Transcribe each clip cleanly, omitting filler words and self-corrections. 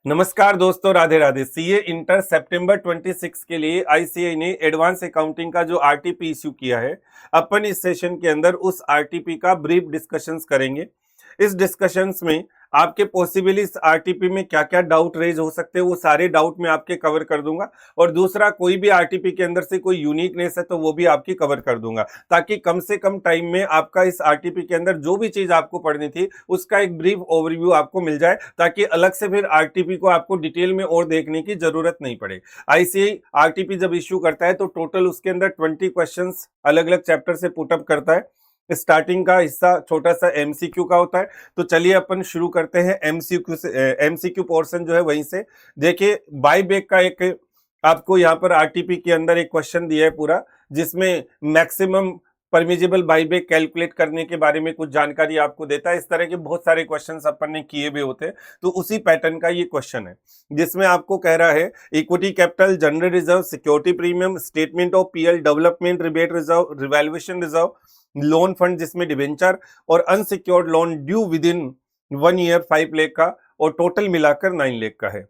नमस्कार दोस्तों, Radhe Radhe. CA inter सितंबर 26 के लिए आईसीएआई ने एडवांस अकाउंटिंग का जो आरटीपी इश्यू किया है, अपन इस सेशन के अंदर उस आरटीपी का ब्रीफ डिस्कशंस करेंगे। इस डिस्कशंस में आपके पॉसिबली इस आरटीपी में क्या क्या डाउट रेज हो सकते हैं, वो सारे डाउट मैं आपके कवर कर दूंगा। और दूसरा, कोई भी आरटीपी के अंदर से कोई यूनिकनेस है तो वो भी आपकी कवर कर दूंगा, ताकि कम से कम टाइम में आपका इस आरटीपी के अंदर जो भी चीज आपको पढ़नी थी उसका एक ब्रीफ ओवरव्यू आपको मिल जाए, ताकि अलग से फिर आरटीपी को आपको डिटेल में और देखने की जरूरत नहीं पड़े। आईसीआई आरटीपी जब इश्यू करता है तो टोटल उसके अंदर 20 क्वेश्चंस अलग अलग चैप्टर से पुटअप करता है। स्टार्टिंग का हिस्सा छोटा सा एमसीक्यू का होता है। तो चलिए अपन शुरू करते हैं एमसीक्यू से। एमसीक्यू पोर्शन जो है वहीं से देखिए। बाई बैक का एक आपको यहाँ पर आरटीपी के अंदर एक क्वेश्चन दिया है पूरा, जिसमें मैक्सिमम परमिजिबल बाईबैक कैलकुलेट करने के बारे में कुछ जानकारी आपको देता है। इस तरह के बहुत सारे क्वेश्चंस अपन ने किए हुए होते हैं, तो उसी पैटर्न का ये क्वेश्चन है, जिसमें आपको कह रहा है equity capital, general reserve, security premium, statement of PL, development rebate reserve, revaluation reserve, loan fund जिसमें डिवेंचर और unsecured loan due with in 1 year 5 lakh का, और टोटल मिलाकर 9 लाख का है।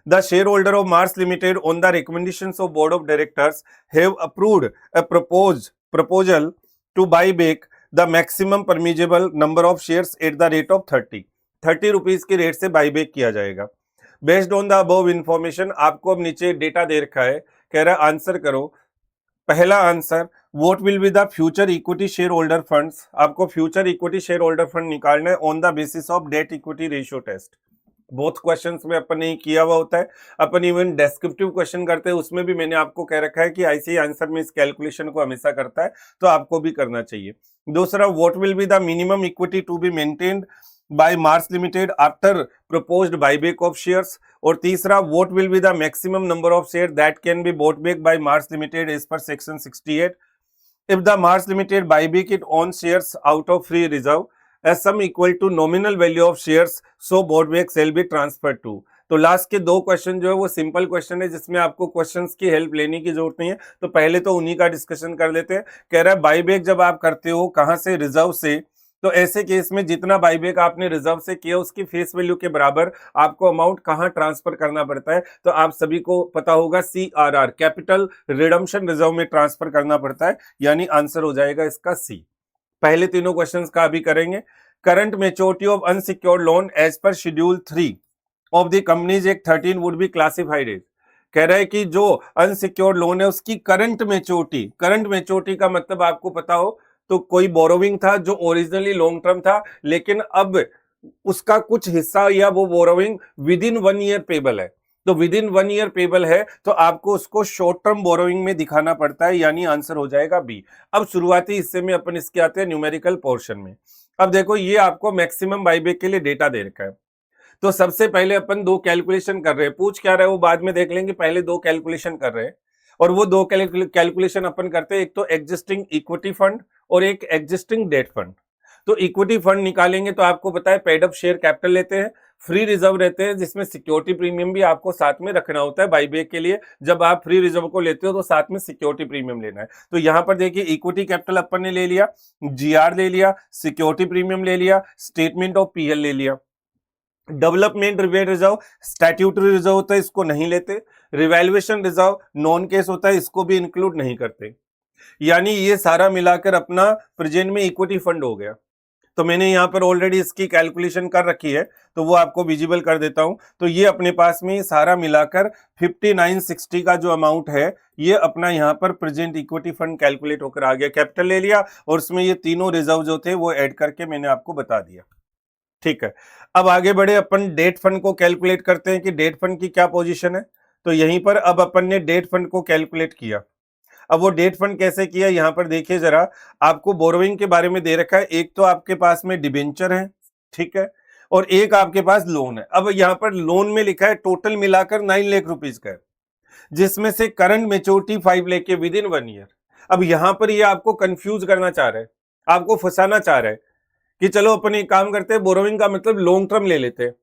The shareholder of Mars Limited, on the recommendations of Board of Directors, have approved a proposal to buy back the maximum permissible number of shares at the rate of 30 rupees के rate से by back किया जाएगा। Based on the above information, आपको अब नीचे data दे रखा है, कह रहा है आंसर करो। पहला answer, what will be the future equity share holder funds. आपको future equity share holder fund निकालना है on the basis of debt equity ratio test. Both questions में अपन ने किया हुआ होता है। अपन इवन डेस्क्रिप्टिव क्वेश्चन करते हैं, उसमें भी मैंने आपको कह रखा है कि आईसीआई आंसर में इस कैलकुलेशन को हमेशा करता है, तो आपको भी करना चाहिए। दूसरा, what will be the minimum equity to be maintained by Mars Limited after proposed buyback of shares. और तीसरा, what will be the maximum number of share that can be bought back by Mars Limited as per section 68 if the Mars Limited buyback it own shares out of free reserve as sum equal to nominal value of shares, so bought back shall be transferred to। तो last के दो question जो है वो simple question है, जिसमें आपको questions की हेल्प लेने की जरूरत नहीं है। तो पहले तो उन्हीं का डिस्कशन कर लेते हैं। कह रहा है बाईबैक जब आप करते हो कहां से, रिजर्व से, तो ऐसे केस में जितना बाईबैक आपने रिजर्व से किया उसकी फेस वैल्यू के बराबर आपको अमाउंट कहां ट्रांसफर करना पड़ता है। तो आप सभी को पता होगा, सीआरआर, कैपिटल रिडम्पशन रिजर्व में ट्रांसफर करना पड़ता है, यानी आंसर हो जाएगा इसका सी। पहले तीनों क्वेश्चंस का अभी करेंगे। Current maturity of unsecured loan as per schedule 3 of the Companies Act 13 would be classified as. कह रहा है कि जो अनसिक्योर्ड लोन है उसकी करंट मेच्योरिटी, करंट मेच्योरिटी का मतलब आपको पता हो तो कोई बोरोविंग था जो ओरिजिनली लॉन्ग टर्म था, लेकिन अब उसका कुछ हिस्सा या वो borrowing with in 1 year payable है। तो विद इन 1 ईयर पेबल है तो आपको उसको शॉर्ट टर्म बोरोइंग में दिखाना पड़ता है, यानी आंसर हो जाएगा बी। अब शुरुआती हिस्से में अपन इसके आते हैं न्यूमेरिकल पोर्शन में। अब देखो, ये आपको मैक्सिमम बाईबैक के लिए डेटा दे रखा है। तो सबसे पहले अपन दो कैलकुलेशन कर रहे हैं, पूछ क्या रहे हैं वो बाद में देख लेंगे, पहले दो कैलकुलेशन कर रहे हैं। और वो दो कैलकुलेशन अपन करते हैं, एक तो एग्जिस्टिंग इक्विटी फंड और एक एग्जिस्टिंग डेट फंड। तो इक्विटी फंड निकालेंगे तो आपको पता है पेड अप शेयर कैपिटल लेते हैं, फ्री रिजर्व रहते हैं जिसमें सिक्योरिटी प्रीमियम भी आपको साथ में रखना होता है बाईबैक के लिए। जब आप फ्री रिजर्व को लेते हो तो साथ में सिक्योरिटी प्रीमियम लेना है। तो यहां पर देखिए, इक्विटी कैपिटल अपन ने ले लिया, जीआर ले लिया, सिक्योरिटी प्रीमियम ले लिया, स्टेटमेंट ऑफ पीएल ले लिया। Development rebate reserve statutory reserve होता है, इसको नहीं लेते। रिवैल्यूएशन रिजर्व नॉन केस होता है, इसको भी इंक्लूड नहीं करते। यानी ये सारा मिलाकर अपना प्रेजेंट में इक्विटी फंड हो गया। तो मैंने यहां पर ऑलरेडी इसकी कैलकुलेशन कर रखी है, तो वो आपको विजिबल कर देता हूं। तो ये अपने पास में सारा मिलाकर 5960 का जो अमाउंट है, ये अपना यहां पर प्रेजेंट इक्विटी फंड कैलकुलेट होकर आ गया। कैपिटल ले लिया और उसमें ये तीनों रिजर्व जो थे वो ऐड करके मैंने आपको बता दिया। ठीक है, अब आगे बढ़े, अपन डेट फंड को कैलकुलेट करते हैं कि डेट फंड की क्या पोजीशन है। तो यहीं पर अब अपन ने डेट फंड को कैलकुलेट किया। अब वो डेट फंड कैसे किया, यहां पर देखिए जरा, आपको बोरोइंग के बारे में दे रखा है। एक तो आपके पास में डिबेंचर है, ठीक है, और एक आपके पास लोन है। अब यहां पर लोन में लिखा है टोटल मिलाकर 9 लाख रुपीज का है, जिसमें से करंट मेच्योरिटी 5 लाख के विद इन 1 ईयर। अब यहां पर ये आपको कंफ्यूज करना चाह रहा है, आपको फंसाना चाह रहा है कि चलो अपन एक काम करते हैं, बोरोइंग का मतलब लॉन्ग टर्म ले लेते हैं।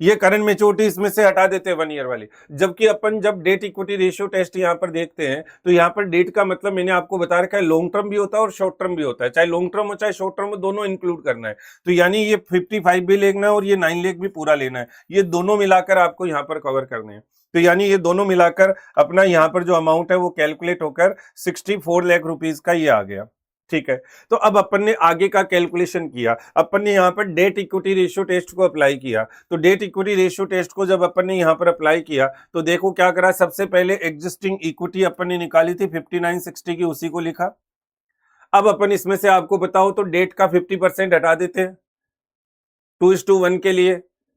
ये करंट मेच्योरिटी इसमें से हटा देते हैं 1 ईयर वाली। जबकि अपन जब डेट इक्विटी रेशियो टेस्ट यहाँ पर देखते हैं तो यहाँ पर डेट का मतलब मैंने आपको बता रखा है लॉन्ग टर्म भी होता है और शॉर्ट टर्म भी होता है, चाहे लॉन्ग टर्म हो चाहे शॉर्ट टर्म हो, दोनों इंक्लूड करना है। तो यानी ये 55 भी लेना है और ये 9 लाख भी पूरा लेना है, ये दोनों मिलाकर आपको यहाँ पर कवर करने हैं। तो यानी ये दोनों मिलाकर अपना यहाँ पर जो अमाउंट है वो कैलकुलेट होकर 64 लाख रुपीज का ये आ गया। ठीक है, तो अब अपन ने आगे का कैलकुलेशन किया, अपन ने यहाँ पर डेट इक्विटी रेशियो टेस्ट को अप्लाई किया। तो डेट इक्विटी रेशियो टेस्ट को जब अपन ने यहाँ पर अप्लाई किया तो देखो क्या करा, सबसे पहले एग्जिस्टिंग इक्विटी अपन ने निकाली थी 5960 की, उसी को लिखा। अब अपन इसमें से आपको बताओ तो डेट का 50% हटा देते हैं 2:1 के लिए,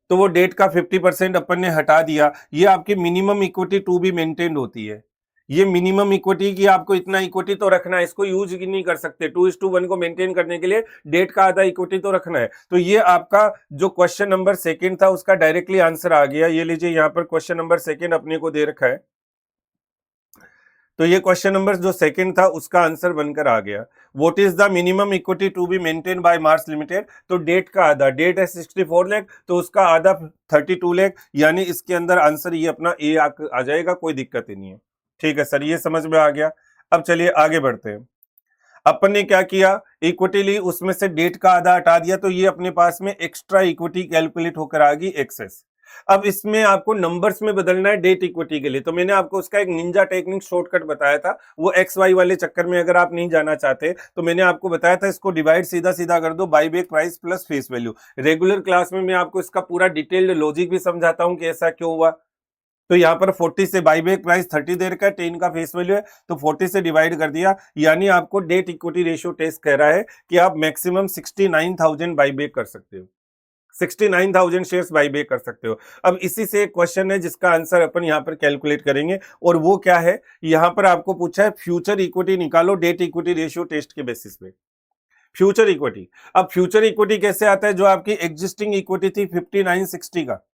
तो वो डेट का 50% अपन ने हटा दिया। ये आपकी minimum equity to be maintained होती है, ये मिनिमम इक्विटी की आपको इतना इक्विटी तो रखना है, इसको यूज नहीं कर सकते। 2:1 को मेंटेन करने के लिए डेट का आधा इक्विटी तो रखना है। तो ये आपका जो क्वेश्चन नंबर सेकंड था उसका डायरेक्टली आंसर आ गया। ये लीजिए यहाँ पर क्वेश्चन नंबर सेकंड अपने को दे रखा है, तो ये क्वेश्चन नंबर जो सेकंड था उसका आंसर बनकर आ गया। What is the minimum equity to be maintain by Mars Limited, तो डेट का आधा, डेट है 64 लाख तो उसका आधा 32 लाख, यानी इसके अंदर आंसर ये अपना ए आ जाएगा, कोई दिक्कत ही नहीं है। ठीक है सर, ये समझ में आ गया। अब चलिए आगे बढ़ते हैं। अपन ने क्या किया, इक्विटी ली, उसमें से डेट का आधा हटा दिया, तो ये अपने पास में एक्स्ट्रा इक्विटी कैलकुलेट होकर आ गई एक्सेस। अब इसमें आपको नंबर्स में बदलना है डेट इक्विटी के लिए, तो मैंने आपको उसका एक निंजा टेक्निक शॉर्टकट बताया था, वो एक्स वाई वाले चक्कर में अगर आप नहीं जाना चाहते तो मैंने आपको बताया था इसको डिवाइड सीधा सीधा कर दो, by back price plus face value. Regular class में मैं आपको इसका पूरा डिटेल्ड लॉजिक भी समझाता हूं कि ऐसा क्यों हुआ। तो यहाँ पर 40 से बाई बैक प्राइस 30 दे रखा है, 10 का फेस वैल्यू है, तो 40 से डिवाइड कर दिया, यानी आपको डेट इक्विटी रेशियो टेस्ट कह रहा है कि आप मैक्सिमम 69,000 बाई बैक कर सकते हो, 69,000 शेयर्स बाई बैक कर सकते हो। अब इसी से एक क्वेश्चन है जिसका आंसर अपन यहाँ पर कैलकुलेट करेंगे, और वो क्या है, यहाँ पर आपको पूछा है फ्यूचर इक्विटी निकालो डेट इक्विटी रेशियो टेस्ट के बेसिस पे। फ्यूचर इक्विटी, अब फ्यूचर इक्विटी कैसे आता है, जो आपकी एग्जिस्टिंग इक्विटी थी 5960 का,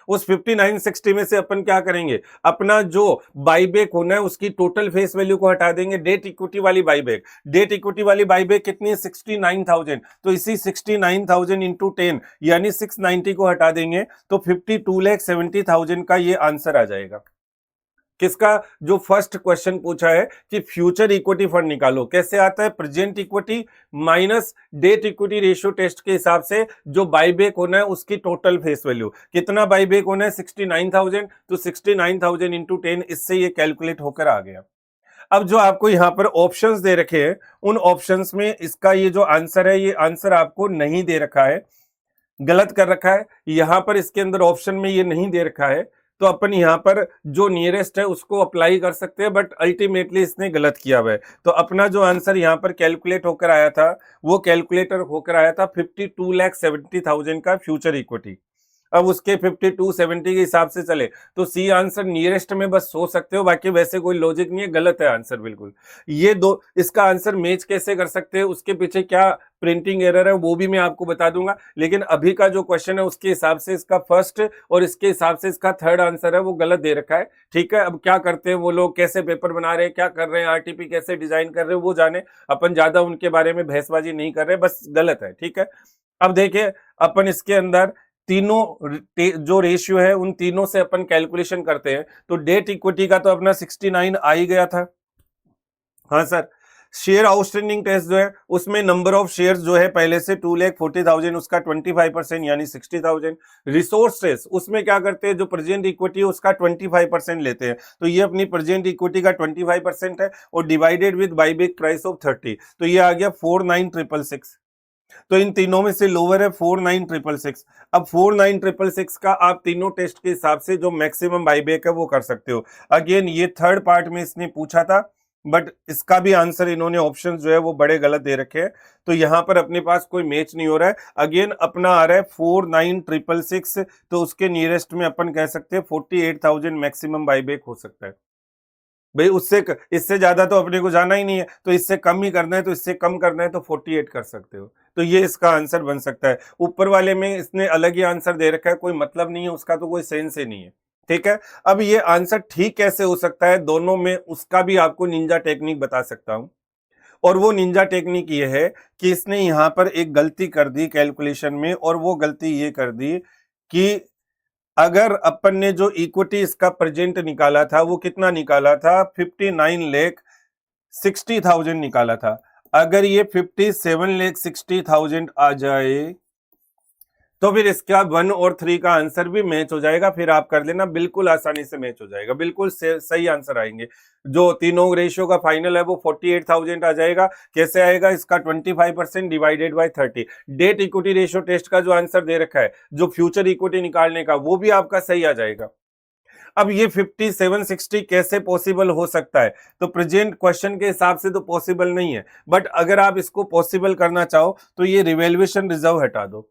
उस 5960 में से अपन क्या करेंगे, अपना जो बाईबैक होना है उसकी टोटल फेस वैल्यू को हटा देंगे, डेट इक्विटी वाली बाईबैक, डेट इक्विटी वाली बाईबैक कितनी है 69,000, तो इसी 69,000 इंटू 10 यानी 690 को हटा देंगे, तो 52,70,000 का ये आंसर आ जाएगा। किसका, जो फर्स्ट क्वेश्चन पूछा है कि फ्यूचर इक्विटी फंड निकालो, कैसे आता है, present equity minus debt equity ratio test के हिसाब से जो बाईबैक होना है उसकी टोटल फेस वैल्यू, कितना बाईबैक होना है 69,000, तो 69,000 इंटू 10, इससे ये कैलकुलेट होकर आ गया। अब जो आपको यहाँ पर ऑप्शंस दे रखे हैं, उन ऑप्शंस में इसका ये जो आंसर है, ये आंसर आपको नहीं दे रखा है, गलत कर रखा है। यहाँ पर इसके अंदर ऑप्शन में ये नहीं दे रखा है, तो अपन यहाँ पर जो नियरेस्ट है उसको अप्लाई कर सकते हैं, बट अल्टीमेटली इसने गलत किया हुआ है। तो अपना जो आंसर यहाँ पर कैलकुलेट होकर आया था, वो कैलकुलेटर होकर आया था 52,70,000 का फ्यूचर इक्विटी। अब उसके 5270 के हिसाब से चले तो सी आंसर नियरेस्ट में बस सोच सकते हो, बाकी वैसे कोई लॉजिक नहीं है, गलत है आंसर बिल्कुल। ये दो, इसका आंसर मैच कैसे कर सकते हैं, उसके पीछे क्या प्रिंटिंग एरर है वो भी मैं आपको बता दूंगा, लेकिन अभी का जो क्वेश्चन है उसके हिसाब से इसका फर्स्ट और इसके हिसाब से इसका थर्ड आंसर है वो गलत दे रखा है। ठीक है, अब क्या करते हैं वो लोग, कैसे पेपर बना रहे हैं, क्या कर रहे हैं, आरटीपी कैसे डिजाइन कर रहे हैं वो जाने, अपन ज्यादा उनके बारे में बहसबाजी नहीं कर रहे, बस गलत है। ठीक है, अब देखिए अपन इसके अंदर तीनों जो रेशियो है उन तीनों से अपन कैलकुलेशन करते हैं, तो डेट इक्विटी का तो अपना 69 आ ही गया था। हाँ सर, शेयर आउटस्टैंडिंग टेस्ट जो है उसमें नंबर ऑफ शेयर्स जो है पहले से 2,40,000, उसका 25% यानी 60,000। रिसोर्स टेस्ट उसमें क्या करते हैं, जो प्रेजेंट इक्विटी है उसका 25% लेते हैं, तो ये अपनी प्रेजेंट इक्विटी का 25% है, और divided with buyback price of 30, तो ये आ गया 49,666। तो इन तीनों में से लोअर है 49,666। अब 49,666 का आप तीनों टेस्ट के हिसाब से जो मैक्सिमम बाईबैक है वो कर सकते हो। अगेन ये थर्ड पार्ट में इसने पूछा था, बट इसका भी आंसर इन्होंने ऑप्शन जो है वो बड़े गलत दे रखे हैं, तो यहां पर अपने पास कोई मैच नहीं हो रहा है। अगेन अपना आ रहा है 49,666, तो उसके नियरेस्ट में अपन कह सकते हैं 48,000 मैक्सिमम बाईबैक हो सकता है। भाई उससे इससे ज्यादा तो अपने को जाना ही नहीं है, तो इससे कम ही करना है, तो इससे कम करना है तो 48 कर सकते हो, तो ये इसका आंसर बन सकता है। ऊपर वाले में इसने अलग ही आंसर दे रखा है, कोई मतलब नहीं है उसका, तो कोई सेंस ही नहीं है। ठीक है, अब ये आंसर ठीक कैसे हो सकता है दोनों में, उसका भी आपको निंजा टेक्निक बता सकता हूं, और वो निंजा टेक्निक ये है कि इसने यहां पर एक गलती कर दी कैलकुलेशन में, और वो गलती ये कर दी कि अगर अपन ने जो इक्विटी इसका प्रेजेंट निकाला था वो कितना निकाला था, 59,60,000 निकाला था। अगर ये 57,60,000 आ जाए तो फिर इसका 1 और 3 का आंसर भी मैच हो जाएगा। फिर आप कर लेना, बिल्कुल आसानी से मैच हो जाएगा, बिल्कुल सही आंसर आएंगे। जो तीनों रेशियो का फाइनल है वो 48,000 आ जाएगा। कैसे आएगा, इसका 25% divided by 30। Debt equity ratio test का जो आंसर दे रखा है, जो फ्यूचर इक्विटी निकालने का, वो भी आपका सही आ जाएगा। अब ये 5760 कैसे पॉसिबल हो सकता है, तो प्रेजेंट क्वेश्चन के हिसाब से तो पॉसिबल नहीं है, बट अगर आप इसको पॉसिबल करना चाहो तो ये रिवैल्यूएशन रिजर्व हटा दो।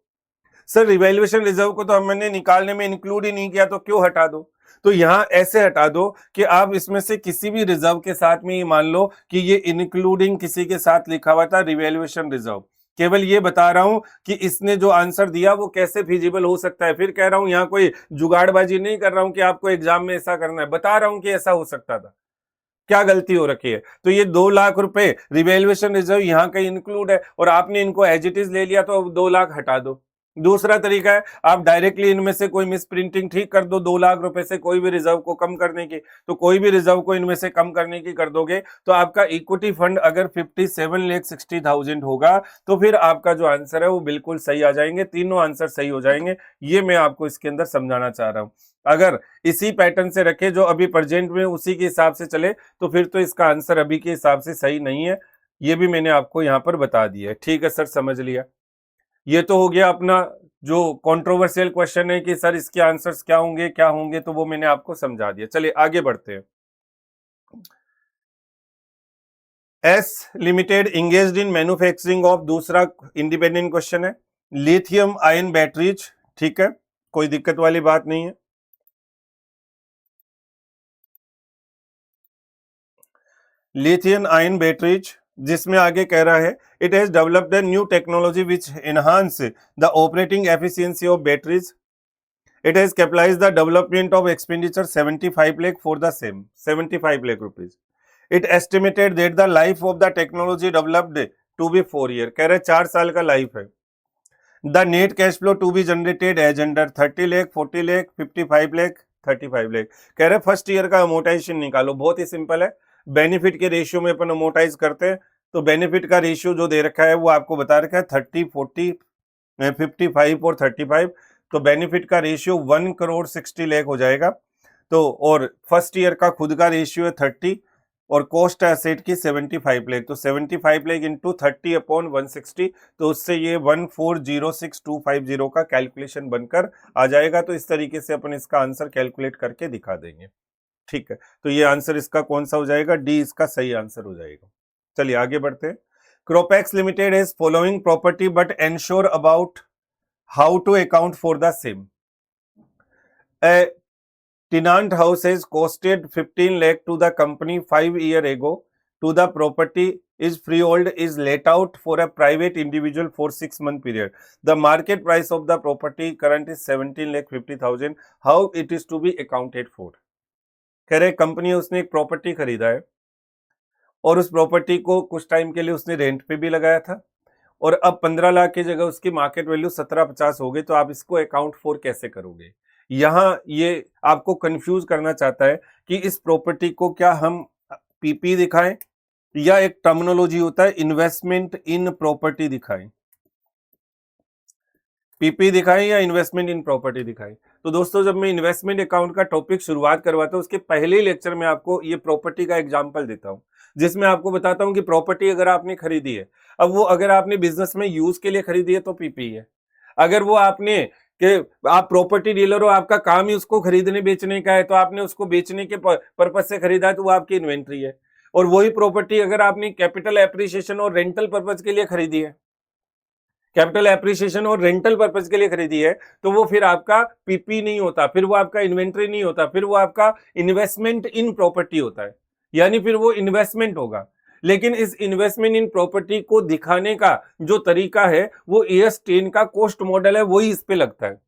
सर रिवैल्यूएशन रिजर्व को तो हमने निकालने में इंक्लूड ही नहीं किया, तो क्यों हटा दो? तो यहां ऐसे हटा दो कि आप इसमें से किसी भी रिजर्व के साथ में ये मान लो कि ये इंक्लूडिंग किसी के साथ लिखा हुआ था रिवैल्यूएशन रिजर्व। केवल ये बता रहा हूं कि इसने जो आंसर दिया वो कैसे फिजिबल हो सकता है। फिर कह रहा हूं, यहां कोई जुगाड़बाजी नहीं कर रहा हूं कि आपको एग्जाम में ऐसा करना है, बता रहा हूं कि ऐसा हो सकता था। क्या गलती हो रखी है? तो ये 2 लाख रुपए रिवैल्यूएशन रिजर्व यहाँ का इंक्लूड है और आपने इनको एज इट इज ले लिया, तो 2 लाख हटा दो। दूसरा तरीका है, आप डायरेक्टली इनमें से कोई मिस प्रिंटिंग ठीक कर दो 2 लाख रुपए से कोई भी रिजर्व को कम करने की। तो कोई भी रिजर्व को इनमें से कम करने की कर दोगे तो आपका इक्विटी फंड अगर 57,60,000 होगा तो फिर आपका जो आंसर है वो बिल्कुल सही आ जाएंगे, तीनों आंसर सही हो जाएंगे। ये मैं आपको इसके अंदर समझाना चाह रहा हूं। अगर इसी पैटर्न से रखे जो अभी प्रेजेंट में उसी के हिसाब से चले तो फिर तो इसका आंसर अभी के हिसाब से सही नहीं है। ये भी मैंने आपको यहाँ पर बता दिया है। ठीक है सर, समझ लिया। ये तो हो गया अपना जो कंट्रोवर्शियल क्वेश्चन है कि सर इसके आंसर्स क्या होंगे, तो वो मैंने आपको समझा दिया। चलिए आगे बढ़ते हैं। S limited engaged in manufacturing of, दूसरा इंडिपेंडेंट क्वेश्चन है, लिथियम आयन बैटरीज। ठीक है, कोई दिक्कत वाली बात नहीं है। लिथियम आयन बैटरीज, जिसमें आगे कह रहा है it has developed a new technology which enhance the operating efficiency of batteries. It has capitalised the development of expenditure 75 lakh for the same, 75 lakh rupees. It estimated that the life of the technology developed to be 4 year, कह रहे 4 साल का life है। The net cash flow to be generated as under 30 lakh, 40 lakh, 55 lakh, 35 lakh। कह रहे first year का amortisation निकालो, बहुत ही सिंपल है। बेनिफिट के रेशियो में अपन अमोर्टाइज करते हैं, तो बेनिफिट का रेशियो जो दे रखा है वो आपको बता रखा है 30, 40, 55 और 35। तो बेनिफिट का रेशियो 1,60,00,000 हो जाएगा। तो और फर्स्ट ईयर का खुद का रेशियो है 30 और कॉस्ट एसेट की 75 लाख। तो 75 लाख इंटू 30/160, तो उससे ये 1406250 का कैलकुलेशन बनकर आ जाएगा। तो इस तरीके से अपन इसका आंसर कैलकुलेट करके दिखा देंगे। ठीक है, तो ये आंसर इसका कौन सा हो जाएगा, डी इसका सही आंसर हो जाएगा। चलिए आगे बढ़ते हैं। Cropax limited is following property but unsure about how to account for the same. Tenant house has costed 15 lakh to the company 5 years ago. To the property is freehold is let out for a private individual for 6-month period. The market price of the property current is 17,50,000. How it is to be accounted for? कह रहे company उसने एक property खरीदा है और उस property को कुछ टाइम के लिए उसने रेंट पे भी लगाया था और अब 15 लाख की जगह उसकी मार्केट वैल्यू 1750 हो गई। तो आप इसको अकाउंट फॉर कैसे करोगे? यहां ये आपको कंफ्यूज करना चाहता है कि इस प्रॉपर्टी को क्या हम पीपी दिखाएं या एक टर्मिनोलॉजी होता है इन्वेस्टमेंट इन प्रॉपर्टी दिखाएं। पीपी दिखाएं या इन्वेस्टमेंट इन प्रॉपर्टी दिखाएं। तो दोस्तों जब मैं इन्वेस्टमेंट अकाउंट का टॉपिक शुरुआत करवाता हूं उसके पहले ही लेक्चर में आपको ये प्रॉपर्टी का एग्जांपल देता हूं, जिसमें आपको बताता हूं कि प्रॉपर्टी अगर आपने खरीदी है, अब वो अगर आपने बिजनेस में यूज के लिए खरीदी है तो पीपी है। अगर वो आपने कि आप प्रॉपर्टी डीलर हो, आपका काम ही उसको खरीदने बेचने का है, तो आपने उसको बेचने के पर्पज से खरीदा है तो वो आपकी इन्वेंट्री है। और वही प्रॉपर्टी अगर आपने कैपिटल एप्रिसिएशन और रेंटल पर्पज के लिए खरीदी है, कैपिटल एप्रिसिएशन और रेंटल पर्पज के लिए खरीदी है, तो वो फिर आपका पीपी नहीं होता, फिर वो आपका इन्वेंट्री नहीं होता, फिर वो आपका इन्वेस्टमेंट इन प्रॉपर्टी होता है, यानी फिर वो इन्वेस्टमेंट होगा। लेकिन इस इन्वेस्टमेंट इन प्रॉपर्टी को दिखाने का जो तरीका है वो AS10 का कॉस्ट मॉडल है, वही इस पे लगता है।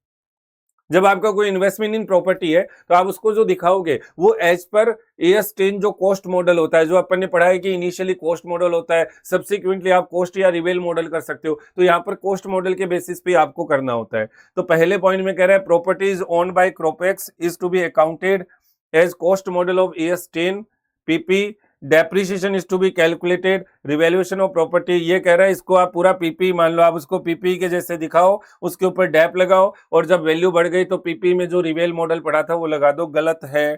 जब आपका कोई इन्वेस्टमेंट इन प्रॉपर्टी है तो आप उसको जो दिखाओगे वो एज पर AS10 जो कॉस्ट मॉडल होता है, जो अपन ने पढ़ा है कि इनिशियली कॉस्ट मॉडल होता है, सब्सिक्वेंटली आप कॉस्ट या रिवेल मॉडल कर सकते हो, तो यहाँ पर कॉस्ट मॉडल के बेसिस पे आपको करना होता है। तो पहले पॉइंट में कह रहा है properties owned by Cropex is to be accounted as cost model of AS10 PP, depreciation is to be calculated, revaluation of property, ये कह रहा है इसको आप पूरा पीपी मान लो, आप उसको पीपी के जैसे दिखाओ, उसके ऊपर डेप लगाओ और जब वैल्यू बढ़ गई तो पीपी में जो रिवेल मॉडल पढ़ा था वो लगा दो, गलत है।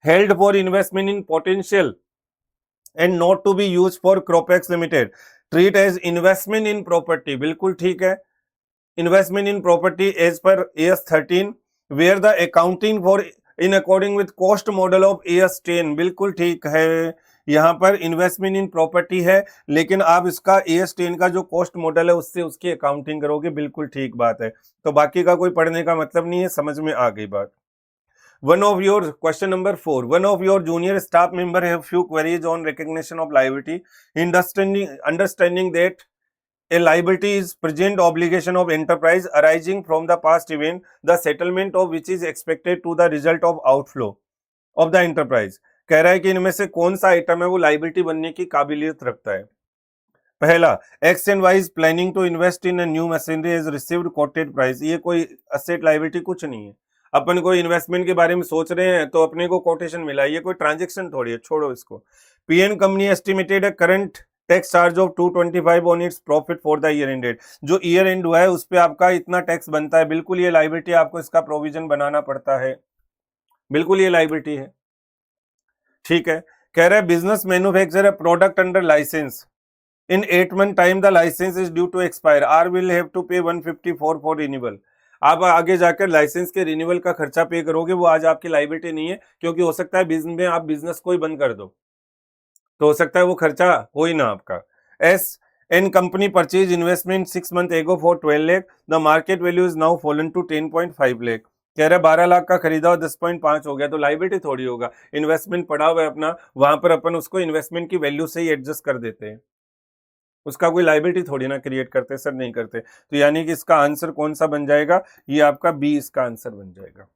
Held for investment in potential and not to be use for Cropex limited, treat as investment in property, बिल्कुल ठीक है। Investment in property as per AS13 where the accounting for in according with cost model of AS10, बिल्कुल ठीक है। यहाँ पर investment in property है लेकिन आप इसका AS10 का जो कॉस्ट मॉडल है उससे उसकी अकाउंटिंग करोगे, बिल्कुल ठीक बात है। तो बाकी का कोई पढ़ने का मतलब नहीं है, समझ में आ गई बात। One of your question number 4. One of your junior staff member have few queries on recognition of liability. Understanding that a liability is present obligation of enterprise arising from the past event, the settlement of which is expected to the result of outflow of the enterprise. कह रहा है कि इनमें से कौन सा item है वो लाइबिलिटी बनने की काबिलियत रखता है। पहला, X and Y is planning to invest in new machinery as received quoted price, ये कोई असेट लाइबिलिटी कुछ नहीं है। अपन कोई इन्वेस्टमेंट के बारे में सोच रहे हैं तो अपने को कोटेशन मिला, ये कोई ट्रांजेक्शन थोड़ी है, छोड़ो इसको। PN company estimated current tax charge of 225 on its profit for the year ended, जो ईयर एंड हुआ है उस पर आपका इतना टैक्स बनता है, बिल्कुल ये लाइबिलिटी, आपको इसका प्रोविजन बनाना पड़ता है, बिल्कुल ये लाइबिलिटी है, ठीक है। कह रहे हैं business manufacture product under license in 8 month time the license is due to expire, are will have to pay 154 for renewal. आप आगे जाकर लाइसेंस के रिन्यूअल का खर्चा पे करोगे, वो आज आपकी लाइबिलिटी नहीं है, क्योंकि हो सकता है बिजनेस में आप बिजनेस को ही बंद कर दो, तो हो सकता है वो खर्चा हो ही ना आपका। S N company purchase investment 6 month ago for 12 lakh, the market value is now fallen to 10.5 lakh. कह रहे 12 लाख का खरीदा और 10.5 हो गया, तो लाइबिलिटी थोड़ी होगा, इन्वेस्टमेंट पड़ा हुआ है अपना, वहां पर अपन उसको इन्वेस्टमेंट की वैल्यू से ही एडजस्ट कर देते हैं, उसका कोई लाइबिलिटी थोड़ी ना क्रिएट करते सर, नहीं करते। तो यानी कि इसका आंसर कौन सा बन जाएगा, ये आपका बी इसका आंसर बन जाएगा।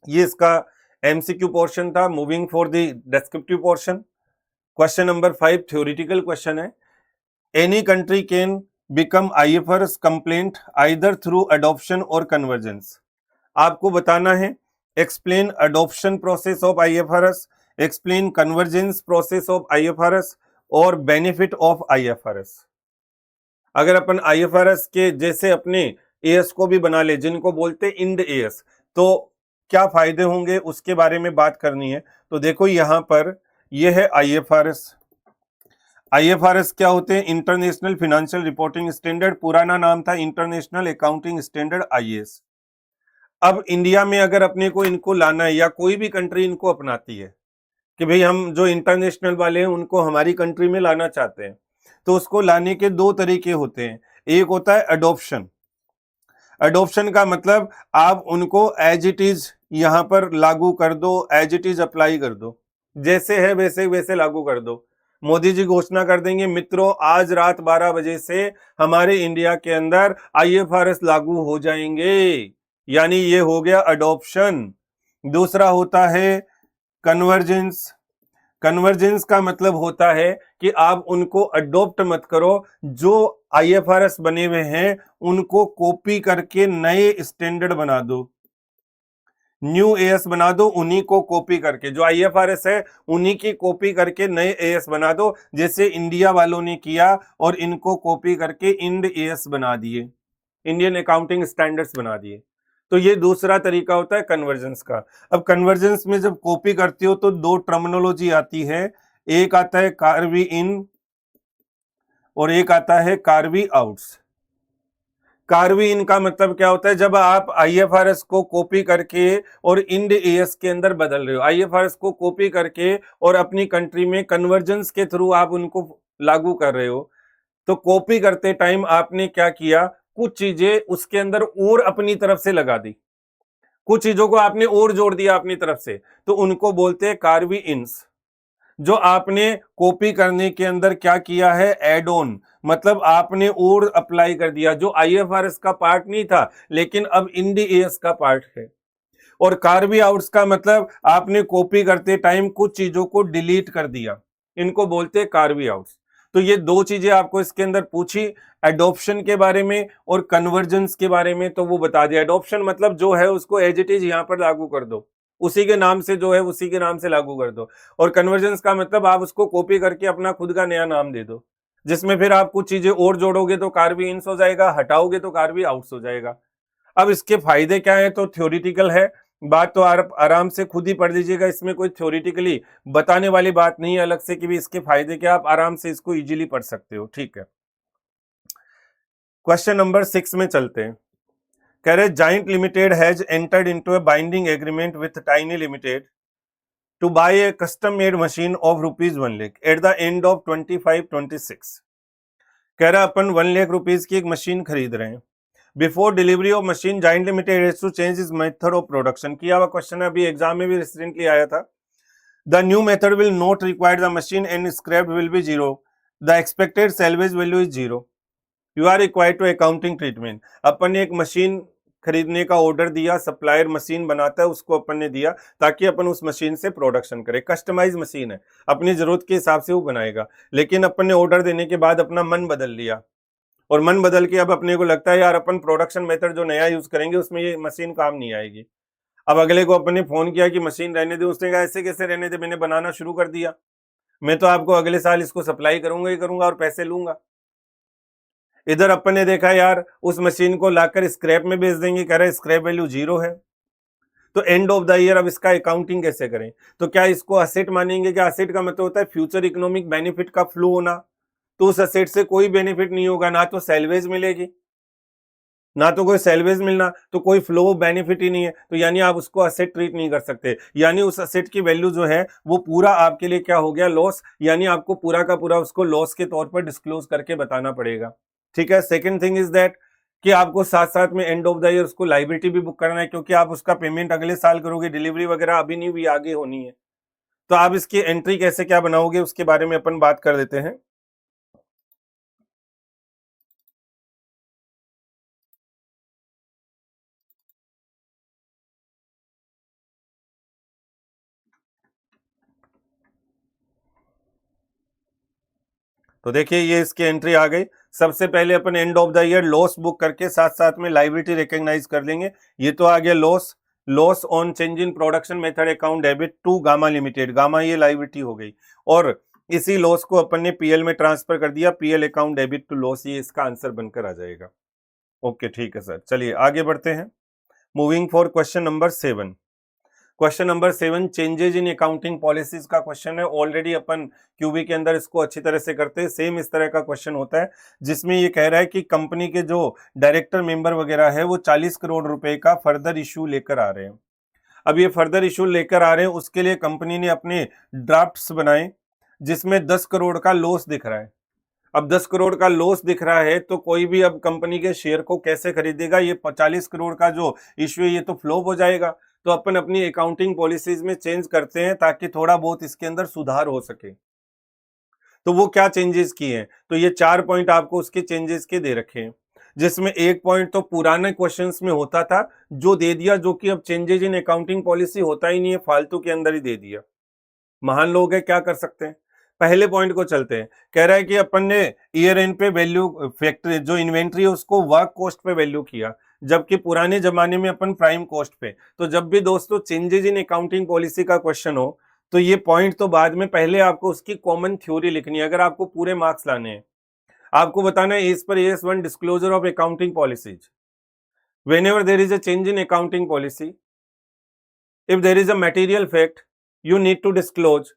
ये इसका MCQ पोर्शन था। Moving for the descriptive portion, question number 5 theoretical question है। Any country can become IFRS compliant either through adoption or convergence. आपको बताना है explain adoption process of IFRS, explain convergence process of IFRS और benefit of IFRS। अगर अपन IFRS के जैसे अपने AS को भी बना ले, जिनको बोलते इंड AS, तो क्या फायदे होंगे उसके बारे में बात करनी है। तो देखो यहां पर यह है IFRS। IFRS क्या होते हैं, इंटरनेशनल फाइनेंशियल रिपोर्टिंग स्टैंडर्ड, पुराना नाम था इंटरनेशनल अकाउंटिंग स्टैंडर्ड IAS। अब इंडिया में अगर अपने को इनको लाना है या कोई भी कंट्री इनको अपनाती है कि भाई हम जो इंटरनेशनल वाले हैं उनको हमारी कंट्री में लाना चाहते हैं, तो उसको लाने के दो तरीके होते हैं। एक होता है अडॉप्शन। अडॉप्शन का मतलब आप उनको एज इट इज यहां पर लागू कर दो, एज इट इज अप्लाई कर दो, जैसे है वैसे वैसे लागू कर दो। मोदी जी घोषणा कर देंगे मित्रों आज रात 12 बजे से हमारे इंडिया के अंदर IFRS लागू हो जाएंगे, यानी ये हो गया अडॉप्शन। दूसरा होता है कन्वर्जेंस। कन्वर्जेंस का मतलब होता है कि आप उनको अडॉप्ट मत करो, जो IFRS बने हुए हैं उनको कॉपी करके नए स्टैंडर्ड बना दो, न्यू AS बना दो, उन्हीं को कॉपी करके, जो IFRS है उन्हीं की कॉपी करके नए AS बना दो, जैसे इंडिया वालों ने किया और इनको कॉपी करके इंड AS बना दिए, इंडियन अकाउंटिंग स्टैंडर्ड्स बना दिए। तो ये दूसरा तरीका होता है कन्वर्जेंस का। अब कन्वर्जेंस में जब कॉपी करते हो तो दो टर्मिनोलॉजी आती है, एक आता है कार्वी इन और एक आता है कार्वी आउट्स। कार्वी इन का मतलब क्या होता है, जब आप IFRS को कॉपी करके और इंड AS के अंदर बदल रहे हो, IFRS को कॉपी करके और अपनी कंट्री में कन्वर्जेंस के थ्रू आप उनको लागू कर रहे हो, तो कॉपी करते टाइम आपने क्या किया, कुछ चीजें उसके अंदर और अपनी तरफ से लगा दी, कुछ चीजों को आपने और जोड़ दिया अपनी तरफ से, तो उनको बोलते हैं कार्वी इन्स। जो आपने कॉपी करने के अंदर क्या किया है, एड ऑन, मतलब आपने और अप्लाई कर दिया, जो आईएफआरएस का पार्ट नहीं था लेकिन अब इंड एएस का पार्ट है। और कार्वी आउट्स का मतलब आपने कॉपी करते टाइम कुछ चीजों को डिलीट कर दिया, इनको बोलते हैं कार्वी आउट्स। तो ये दो चीजें आपको इसके अंदर पूछी, एडॉप्शन के बारे में और कन्वर्जेंस के बारे में, तो वो बता दिया। एडॉप्शन मतलब जो है उसको एज इट इज यहां पर लागू कर दो, उसी के नाम से जो है उसी के नाम से लागू कर दो। और कन्वर्जेंस का मतलब आप उसको कॉपी करके अपना खुद का नया नाम दे दो, जिसमें फिर आप कुछ चीजें और जोड़ोगे तो कार्वी इन्स हो जाएगा, हटाओगे तो कार्वी आउट्स हो जाएगा। अब इसके फायदे क्या है, तो थ्योरिटिकल है, बात तो आराम से खुद ही पढ़ लीजिएगा, इसमें कोई थ्योरिटिकली बताने वाली बात नहीं है अलग से कि भी इसके फायदे क्या, आप आराम से इसको इजीली पढ़ सकते हो। ठीक है, क्वेश्चन नंबर 6 में चलते हैं। कह रहे Giant Limited has entered into a binding agreement with Tiny Limited to buy a custom made machine of ₹1 lakh at the end of 25-26। कह रहा अपन 1 लाख रुपीज की एक मशीन खरीद रहे हैं। Before delivery of machine Giant Limited has to change is method of production. किया हुआ question है, अभी एग्जाम में भी रिसेंटली आया था। The new method will not require the machine and scrap will be zero, the expected salvage value is zero, you are required to accounting treatment. अपन ने एक मशीन खरीदने का ऑर्डर दिया, सप्लायर मशीन बनाता है उसको अपन ने दिया ताकि अपन उस मशीन से प्रोडक्शन करें। कस्टमाइज मशीन है, अपनी जरूरत के हिसाब से वो बनाएगा, लेकिन अपन ने ऑर्डर देने के बाद अपना मन बदल लिया और मन बदल के अब अपने को लगता है यार अपन प्रोडक्शन मेथड जो नया यूज करेंगे उसमें ये मशीन काम नहीं आएगी। अब अगले को अपन ने फोन किया कि मशीन रहने दे, उसने कहा ऐसे कैसे रहने दे, मैंने बनाना शुरू कर दिया, मैं तो आपको अगले साल इसको सप्लाई करूंगा ही करूंगा और पैसे लूंगा। इधर अपन ने देखा यार उस मशीन को लाकर स्क्रैप में बेच देंगे, कह रहे स्क्रैप वैल्यू जीरो है। तो एंड ऑफ द ईयर अब इसका अकाउंटिंग कैसे करें, तो क्या इसको असेट मानेंगे? क्या असेट का मतलब होता है फ्यूचर इकोनॉमिक बेनिफिट का फ्लो होना, तो उस असेट से कोई बेनिफिट नहीं होगा, ना तो सैलवेज मिलेगी, ना तो कोई सैलवेज मिलना, तो कोई फ्लो बेनिफिट ही नहीं है, तो यानी आप उसको असेट ट्रीट नहीं कर सकते, यानी उस असेट की वैल्यू जो है वो पूरा आपके लिए क्या हो गया, लॉस, यानी आपको पूरा का पूरा उसको लॉस के तौर पर डिस्क्लोज करके बताना पड़ेगा। ठीक है, सेकंड थिंग इज दैट कि आपको साथ साथ में एंड ऑफ द ईयर उसको लाइबिलिटी भी बुक करना है, क्योंकि आप उसका पेमेंट अगले साल करोगे, डिलीवरी वगैरह अभी नहीं हुई, आगे होनी है। तो आप इसकी एंट्री कैसे क्या बनाओगे उसके बारे में अपन बात कर देते हैं। तो देखिए ये इसकी एंट्री आ गई। सबसे पहले अपन end of the year loss book करके साथ साथ में लाइबिलिटी रिकॉग्नाइज कर लेंगे। ये तो आ गया loss, loss on change in production method account debit to Gamma Limited, Gamma ये लाइबिलिटी हो गई, और इसी लॉस को अपन ने पीएल में ट्रांसफर कर दिया, PL account debit to loss, ये इसका आंसर बनकर आ जाएगा। ओके ठीक है सर, चलिए आगे बढ़ते हैं। Moving for question number 7। Question number 7 changes in accounting policies का क्वेश्चन है। ऑलरेडी अपन क्यूबी के अंदर इसको अच्छी तरह से करते हैं, सेम इस तरह का क्वेश्चन होता है जिसमें ये कह रहा है कि कंपनी के जो डायरेक्टर मेंबर वगैरह है वो 40 करोड़ रुपए का फर्दर इशू लेकर आ रहे हैं। अब ये फर्दर इशू लेकर आ रहे हैं, उसके लिए कंपनी ने अपने ड्राफ्ट्स बनाए जिसमें 10 करोड़ का लॉस दिख रहा है। अब 10 करोड़ का लॉस दिख रहा है तो कोई भी अब कंपनी के शेयर को कैसे खरीदेगा, ये 40 करोड़ का जो इश्यू है ये तो फ्लॉप हो जाएगा। तो अपन अपनी अकाउंटिंग पॉलिसीज में चेंज करते हैं ताकि थोड़ा बहुत इसके अंदर सुधार हो सके। तो वो क्या चेंजेस किए हैं, तो ये 4 पॉइंट आपको उसके चेंजेस के दे रखे हैं, जिसमें एक पॉइंट तो पुराने क्वेश्चंस में होता था जो दे दिया, जो कि अब चेंजेस इन अकाउंटिंग पॉलिसी होता ही नहीं है, फालतू के अंदर ही दे दिया। महान लोग है, क्या कर सकते हैं। पहले पॉइंट को चलते हैं। कह रहा है कि अपन ने ईयर एंड पे वैल्यू फैक्ट्री जो इन्वेंट्री है उसको वर्क कॉस्ट पे वैल्यू किया, जबकि पुराने जमाने में अपन प्राइम कॉस्ट पे। तो जब भी दोस्तों चेंजेस इन अकाउंटिंग पॉलिसी का क्वेश्चन हो तो ये पॉइंट तो बाद में, पहले आपको उसकी कॉमन थ्योरी लिखनी है। अगर आपको पूरे मार्क्स लाने हैं, आपको बताना है as per AS1 disclosure of accounting policies, whenever there is a change in accounting policy, if there is a material fact, you need to disclose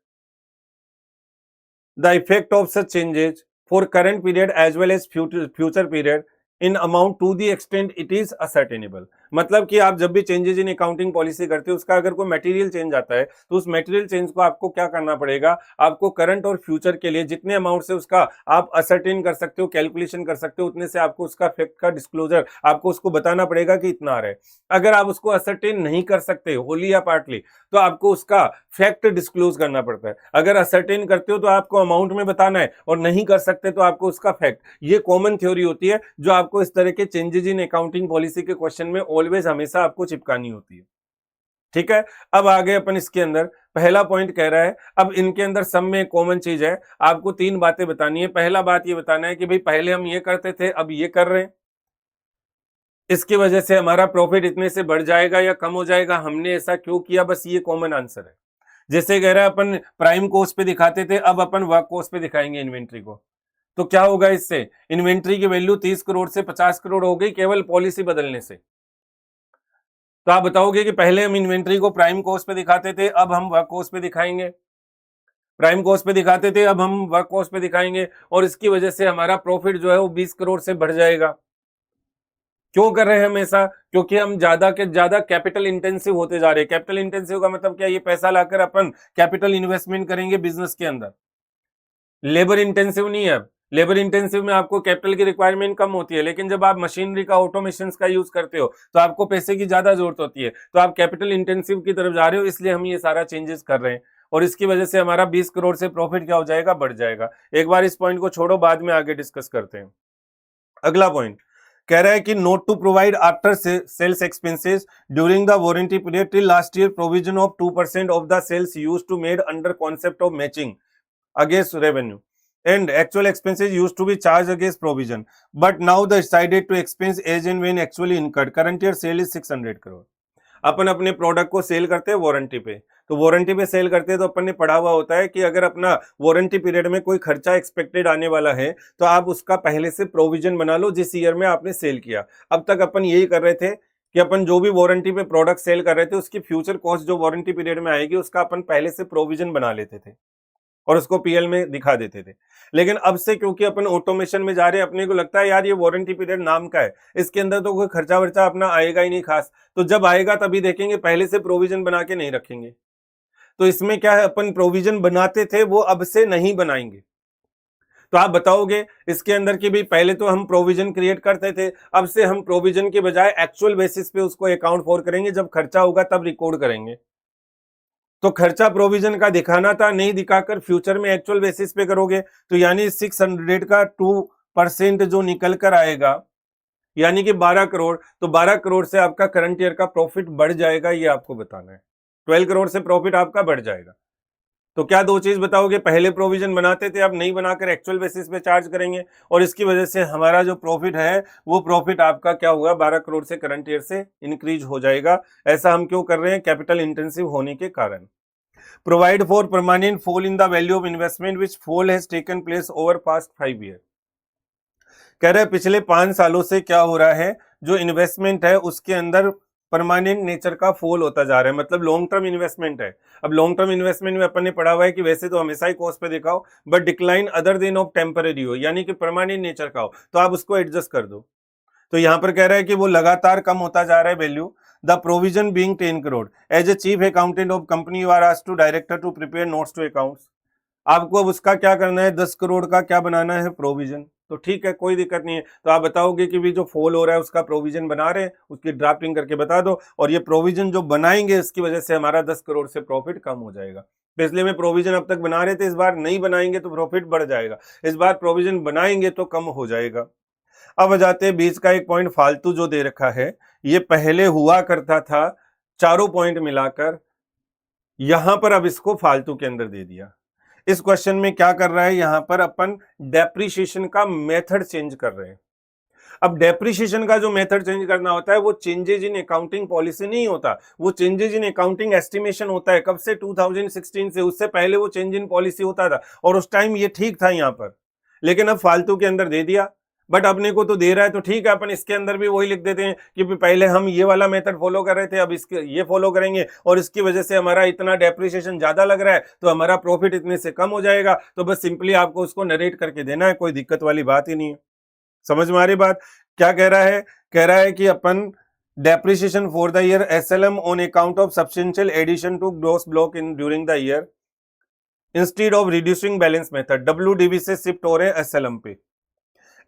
the effect of such changes for current period as well as future period in amount to the extent it is ascertainable। मतलब कि आप जब भी changes in accounting policy करते हो, उसका अगर कोई मटेरियल चेंज आता है तो उस मटेरियल चेंज को आपको क्या करना पड़ेगा, आपको करंट और फ्यूचर के लिए जितने अमाउंट से उसका आप असर्टेन कर सकते हो, कैलकुलेशन कर सकते हो, उतने से आपको उसका फैक्ट का डिस्क्लोजर आपको उसको बताना पड़ेगा कि इतना आ रहा है। अगर आप उसको असर्टेन नहीं कर सकते होली या पार्टली, तो आपको उसका फैक्ट डिस्क्लोज करना पड़ता है। अगर असर्टेन करते हो तो आपको अमाउंट में बताना है, और नहीं कर सकते तो आपको उसका फैक्ट। ये कॉमन थ्योरी होती है जो आपको इस तरह के चेंजेस इन अकाउंटिंग पॉलिसी के क्वेश्चन में ऑलवेज हमेशा आपको चिपकानी होती है। ठीक है, अब आगे अपन इसके अंदर पहला पॉइंट कह रहा है, अब इनके अंदर सब में एक कॉमन चीज है, आपको तीन बातें बतानी है। पहला बात ये बताना है कि भाई पहले हम ये करते थे, अब ये कर रहे हैं, इसकी वजह से हमारा प्रॉफिट इतने से बढ़ जाएगा या कम हो जाएगा, हमने ऐसा क्यों किया, बस ये कॉमन आंसर है। जैसे कह रहा है अपन प्राइम कॉस्ट पे दिखाते थे, अब अपन वर्क कॉस्ट पे दिखाएंगे इन्वेंट्री को, तो क्या होगा इससे, इन्वेंट्री की वैल्यू 30 करोड़ से 50 करोड़ हो गई केवल पॉलिसी बदलने से। तो आप बताओगे कि पहले हम इन्वेंट्री को प्राइम कॉस्ट पे दिखाते थे, अब हम वर्क कॉस्ट पे दिखाएंगे, प्राइम कॉस्ट पे दिखाते थे, अब हम वर्क कॉस्ट पे दिखाएंगे, और इसकी वजह से हमारा प्रॉफिट जो है वो 20 करोड़ से बढ़ जाएगा। क्यों कर रहे हैं हम ऐसा, क्योंकि हम ज्यादा के ज्यादा कैपिटल इंटेंसिव होते जा रहे हैं। कैपिटल इंटेंसिव का मतलब क्या, ये पैसा लाकर अपन कैपिटल इन्वेस्टमेंट करेंगे बिजनेस के अंदर, लेबर इंटेंसिव नहीं है। अब लेबर इंटेंसिव में आपको कैपिटल की रिक्वायरमेंट कम होती है, लेकिन जब आप मशीनरी का ऑटोमेशन का यूज करते हो तो आपको पैसे की ज्यादा जरूरत होती है, तो आप कैपिटल इंटेंसिव की तरफ जा रहे हो, इसलिए हम ये सारा चेंजेस कर रहे हैं, और इसकी वजह से हमारा 20 करोड़ से प्रॉफिट क्या हो जाएगा, बढ़ जाएगा। एक बार इस पॉइंट को छोड़ो, बाद में आगे डिस्कस करते हैं। अगला पॉइंट कह रहा है कि not to provide after sales expenses during the warranty period till last year provision of 2% of the sales used to made under concept of matching against revenue and actual expenses used to be charged against provision, but now they decided to expense as and when actually incurred. Current year sale is 600 crore. अपन अपने product को cell करते हैं warranty पे, तो warranty पे cell करते हैं तो अपन ने पढ़ा हुआ होता है कि अगर अपना वारंटी पीरियड में कोई खर्चा एक्सपेक्टेड आने वाला है तो आप उसका पहले से प्रोविजन बना लो जिस ईयर में आपने सेल किया। अब तक अपन यही कर रहे थे कि अपन जो भी वारंटी पे प्रोडक्ट सेल कर रहे थे उसकी फ्यूचर कॉस्ट जो वारंटी पीरियड में आएगी उसका अपन पहले से प्रोविजन बना लेते थे और उसको पीएल में दिखा देते थे। लेकिन अब से क्योंकि अपन ऑटोमेशन में जा रहे हैं, अपने को लगता है यार ये वारंटी पीरियड नाम का है, इसके अंदर तो कोई खर्चा वर्चा अपना आएगा ही नहीं खास, तो जब आएगा तभी देखेंगे, पहले से प्रोविजन बना के नहीं रखेंगे। तो इसमें क्या है, अपन प्रोविजन बनाते थे वो अब से नहीं बनाएंगे। तो आप बताओगे इसके अंदर कि भाई पहले तो हम प्रोविजन क्रिएट करते थे, अब से हम प्रोविजन के बजाय एक्चुअल बेसिस पे उसको अकाउंट फॉर करेंगे, जब खर्चा होगा तब रिकॉर्ड करेंगे। तो खर्चा प्रोविजन का दिखाना था, नहीं दिखाकर फ्यूचर में एक्चुअल बेसिस पे करोगे, तो यानी 600 का 2% जो निकल कर आएगा यानी कि 12 करोड़, तो 12 करोड़ से आपका करंट ईयर का प्रॉफिट बढ़ जाएगा, ये आपको बताना है। 12 करोड़ से प्रॉफिट आपका बढ़ जाएगा। तो क्या दो चीज बताओगे, पहले प्रोविजन बनाते थे अब नहीं बनाकर एक्चुअल बेसिस पे चार्ज करेंगे, और इसकी वजह से हमारा जो प्रॉफिट है वो प्रॉफिट आपका क्या होगा, 12 करोड़ से करंट ईयर से इंक्रीज हो जाएगा। ऐसा हम क्यों कर रहे हैं, कैपिटल इंटेंसिव होने के कारण। Provide for permanent fall in the value of investment which fall has taken place over past 5 year. कह रहे हैं पिछले 5 सालों से क्या हो रहा है, जो इन्वेस्टमेंट है उसके अंदर परमानेंट नेचर का फॉल होता जा रहा है, मतलब लॉन्ग टर्म इन्वेस्टमेंट है। अब लॉन्ग टर्म इन्वेस्टमेंट में अपन ने पढ़ा हुआ है कि वैसे तो हमेशा ही कॉस्ट पे दिखाओ, but decline other than of temporary हो, यानी कि परमानेंट नेचर का हो, तो आप उसको एडजस्ट कर दो। तो यहां पर कह रहा है कि वो लगातार कम होता जा रहा है value. The provision being 10 crore, as a chief accountant of company you are asked to director to prepare notes to accounts. आपको अब उसका क्या करना है, 10 करोड़ का क्या बनाना है, प्रोविजन। तो ठीक है, कोई दिक्कत नहीं है। तो आप बताओगे कि भी जो फॉल हो रहा है उसका प्रोविजन बना रहे हैं, उसकी ड्राफ्टिंग करके बता दो, और ये प्रोविजन जो बनाएंगे इसकी वजह से हमारा 10 करोड़ से प्रॉफिट कम हो जाएगा। पिछले में प्रोविजन अब तक बना रहे थे, इस बार नहीं बनाएंगे तो प्रॉफिट बढ़ जाएगा, इस बार प्रोविजन बनाएंगे तो कम हो जाएगा। अब जाते हैं बीच का एक पॉइंट फालतू जो दे रखा है, ये पहले हुआ करता था चारों पॉइंट मिलाकर, यहां पर अब इसको फालतू के अंदर दे दिया। इस क्वेश्चन में क्या कर रहा है, यहां पर अपन डेप्रिसिएशन का मेथड चेंज कर रहे हैं। अब डेप्रिसिएशन का जो मेथड चेंज करना होता है वो चेंजेज इन अकाउंटिंग पॉलिसी नहीं होता, वो चेंजेज इन अकाउंटिंग एस्टिमेशन होता है। कब से, 2016 से, उससे पहले वो चेंज इन पॉलिसी होता था और उस टाइम ये ठीक था यहां पर, लेकिन अब फालतू के अंदर दे दिया। बट अपने को तो दे रहा है तो ठीक है, अपन इसके अंदर भी वही लिख देते हैं कि पहले हम ये वाला मेथड फॉलो कर रहे थे, अब इसके ये फॉलो करेंगे, और इसकी वजह से हमारा इतना डेप्रिसिएशन ज्यादा लग रहा है तो हमारा प्रॉफिट इतने से कम हो जाएगा। तो बस सिंपली आपको उसको नरेट करके देना है, कोई दिक्कत वाली बात ही नहीं है। समझ में आ रही बात, क्या कह रहा है, कह रहा है कि अपन Depreciation for the year SLM on account of substantial addition to gross block in during the year. Instead of reducing balance method, WDV से शिफ्ट हो रहे हैं SLM पे.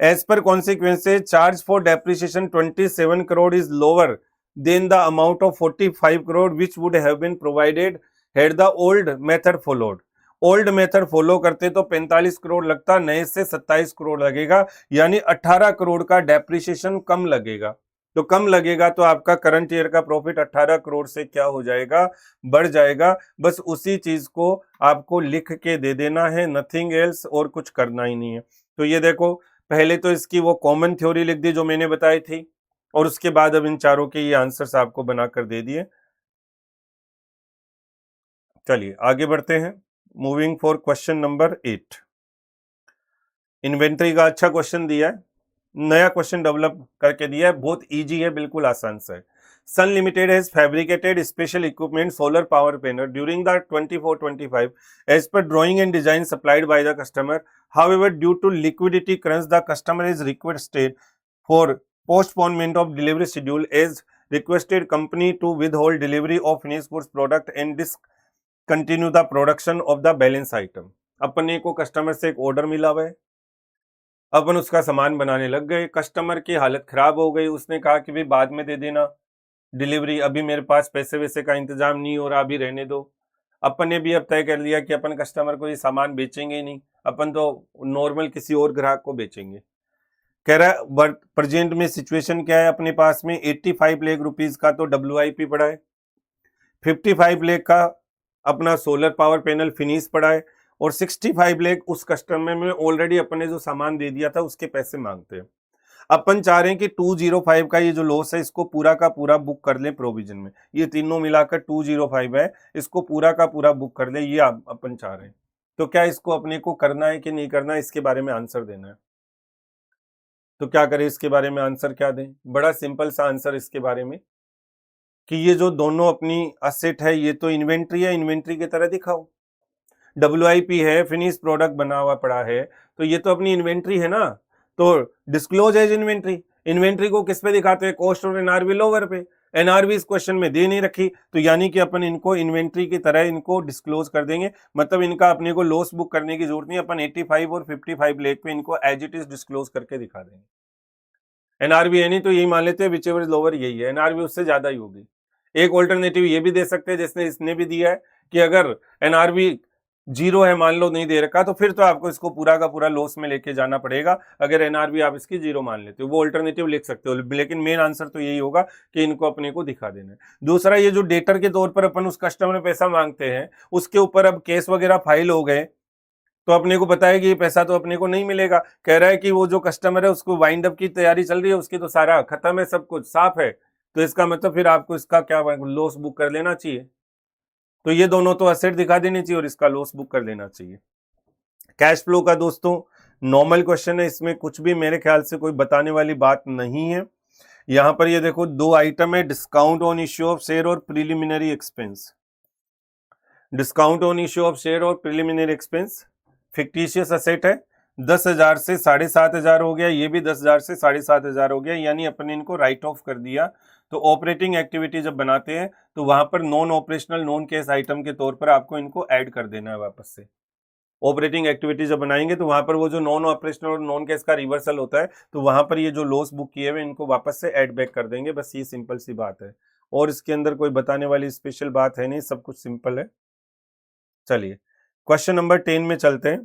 As per consequences, charge for depreciation 27 crore is lower than the amount of 45 crore which would have been provided had the old method followed. Old method follow करते तो 45 करोड़ लगता, नए से 27 करोड़ लगेगा, यानी 18 करोड़ का डेप्रिसिएशन कम लगेगा. तो कम लगेगा तो आपका करंट ईयर का प्रॉफिट 18 करोड़ से क्या हो जाएगा, बढ़ जाएगा. बस उसी चीज को आपको लिख के दे देना है, नथिंग एल्स, और कुछ करना ही नहीं है. तो ये देखो, पहले तो इसकी वो कॉमन थ्योरी लिख दी जो मैंने बताई थी, और उसके बाद अब इन चारों के ये आंसर्स आपको बनाकर दे दिए. चलिए आगे बढ़ते हैं. Moving for question number 8. Inventory का अच्छा क्वेश्चन दिया है, नया क्वेश्चन डेवलप करके दिया है, बहुत इजी है, बिल्कुल आसान सा है. Sun limited has fabricated special equipment solar power panel during the 24-25 as per drawing and design supplied by the customer. However due to liquidity crunch the customer is requested for postponement of delivery schedule as requested company to withhold delivery of finished goods product and discontinue the production of the balance item. अपने को customer से एक order मिला हुआ है, अपन उसका सामान बनाने लग गए, कस्टमर की हालत खराब हो गई, उसने कहा कि भाई बाद में दे देना डिलीवरी, अभी मेरे पास पैसे वैसे का इंतजाम नहीं हो रहा, अभी रहने दो. अपन ने भी अब तय कर लिया कि अपन कस्टमर को ये सामान बेचेंगे ही नहीं, अपन तो नॉर्मल किसी और ग्राहक को बेचेंगे. कह रहा है प्रेजेंट में सिचुएशन क्या है, अपने पास में 85 लाख रुपीस का तो WIP पड़ा है, 55 लाख का अपना सोलर पावर पैनल फिनिश पड़ा है, और 65 लाख उस कस्टमर में ऑलरेडी अपन ने जो सामान दे दिया था उसके पैसे मांगते हैं. अपन चाह रहे हैं कि 205 का ये जो लॉस है इसको पूरा का पूरा बुक कर ले प्रोविजन में. ये तीनों मिलाकर 205 है, इसको पूरा का पूरा बुक कर ले, ये अपन चाह रहे हैं. तो क्या इसको अपने को करना है कि नहीं करना है, इसके बारे में आंसर देना है. तो क्या करें, इसके बारे में आंसर क्या दें. बड़ा सिंपल सा आंसर इसके बारे में कि ये जो दोनों अपनी असेट है ये तो इन्वेंट्री है, इन्वेंट्री की तरह दिखाओ. WIP है, फिनिश प्रोडक्ट बना हुआ पड़ा है, तो ये तो अपनी इन्वेंट्री है ना. तो डिस्क्लोज एज इन्वेंट्री. इन्वेंट्री को किस पे दिखाते हैं, कॉस्ट और NRV लोअर पे. NRV इस क्वेश्चन में दे नहीं रखी, तो यानी कि अपन इनको इन्वेंट्री की तरह इनको डिस्क्लोज कर देंगे. मतलब इनका अपने को लॉस बुक करने की जरूरत नहीं, अपन 85 और 55 लाख पे इनको एज इट इज डिस्क्लोज करके दिखा देंगे. NRV है नहीं तो यही मान लेते हैं विच एवर इज लोअर यही है, NRV उससे ज्यादा ही होगी. एक ऑल्टरनेटिव ये भी दे सकते हैं जैसे इसने भी दिया है कि अगर NRV 0 है, मान लो नहीं दे रखा, तो फिर तो आपको इसको पूरा का पूरा लॉस में लेके जाना पड़ेगा. अगर NRV आप इसकी 0 मान लेते हो, वो ऑल्टरनेटिव लिख सकते हो, लेकिन मेन आंसर तो यही होगा कि इनको अपने को दिखा देना है. दूसरा, ये जो डेटर के तौर पर अपन उस कस्टमर में पैसा मांगते हैं, उसके ऊपर अब केस वगैरह फाइल हो गए, तो अपने को पता है कि ये पैसा तो अपने को नहीं मिलेगा. कह रहा है कि वो जो कस्टमर है उसको वाइंड अप की तैयारी चल रही है, उसकी तो सारा खत्म है, सब कुछ साफ है, तो इसका मतलब फिर आपको इसका क्या लॉस बुक कर लेना चाहिए. तो ये दोनों तो असेट दिखा देनी चाहिए और इसका लॉस बुक कर लेना चाहिए. कैश फ्लो का दोस्तों नॉर्मल क्वेश्चन है, इसमें कुछ भी मेरे ख्याल से कोई बताने वाली बात नहीं है. यहां पर ये देखो, दो आइटम है, discount on issue of share और preliminary expense. Discount on issue of share और प्रिलिमिनरी एक्सपेंस फिक्टिशियस असेट है, 10,000 से 7,500 हो गया, ये भी 10,000 से 7,500 हो गया, यानी अपने इनको राइट ऑफ कर दिया. तो ऑपरेटिंग एक्टिविटी जब बनाते हैं तो वहां पर non operational non cash item के तौर पर आपको इनको ऐड कर देना है वापस से. ऑपरेटिंग एक्टिविटी जब बनाएंगे तो वहां पर वो जो नॉन ऑपरेशनल और नॉन कैश का रिवर्सल होता है, तो वहां पर ये जो लॉस बुक किए हुए इनको वापस से ऐड बैक कर देंगे. बस ये सिंपल सी बात है, और इसके अंदर कोई बताने वाली स्पेशल बात है नहीं, सब कुछ सिंपल है. चलिए क्वेश्चन नंबर 10 में चलते हैं.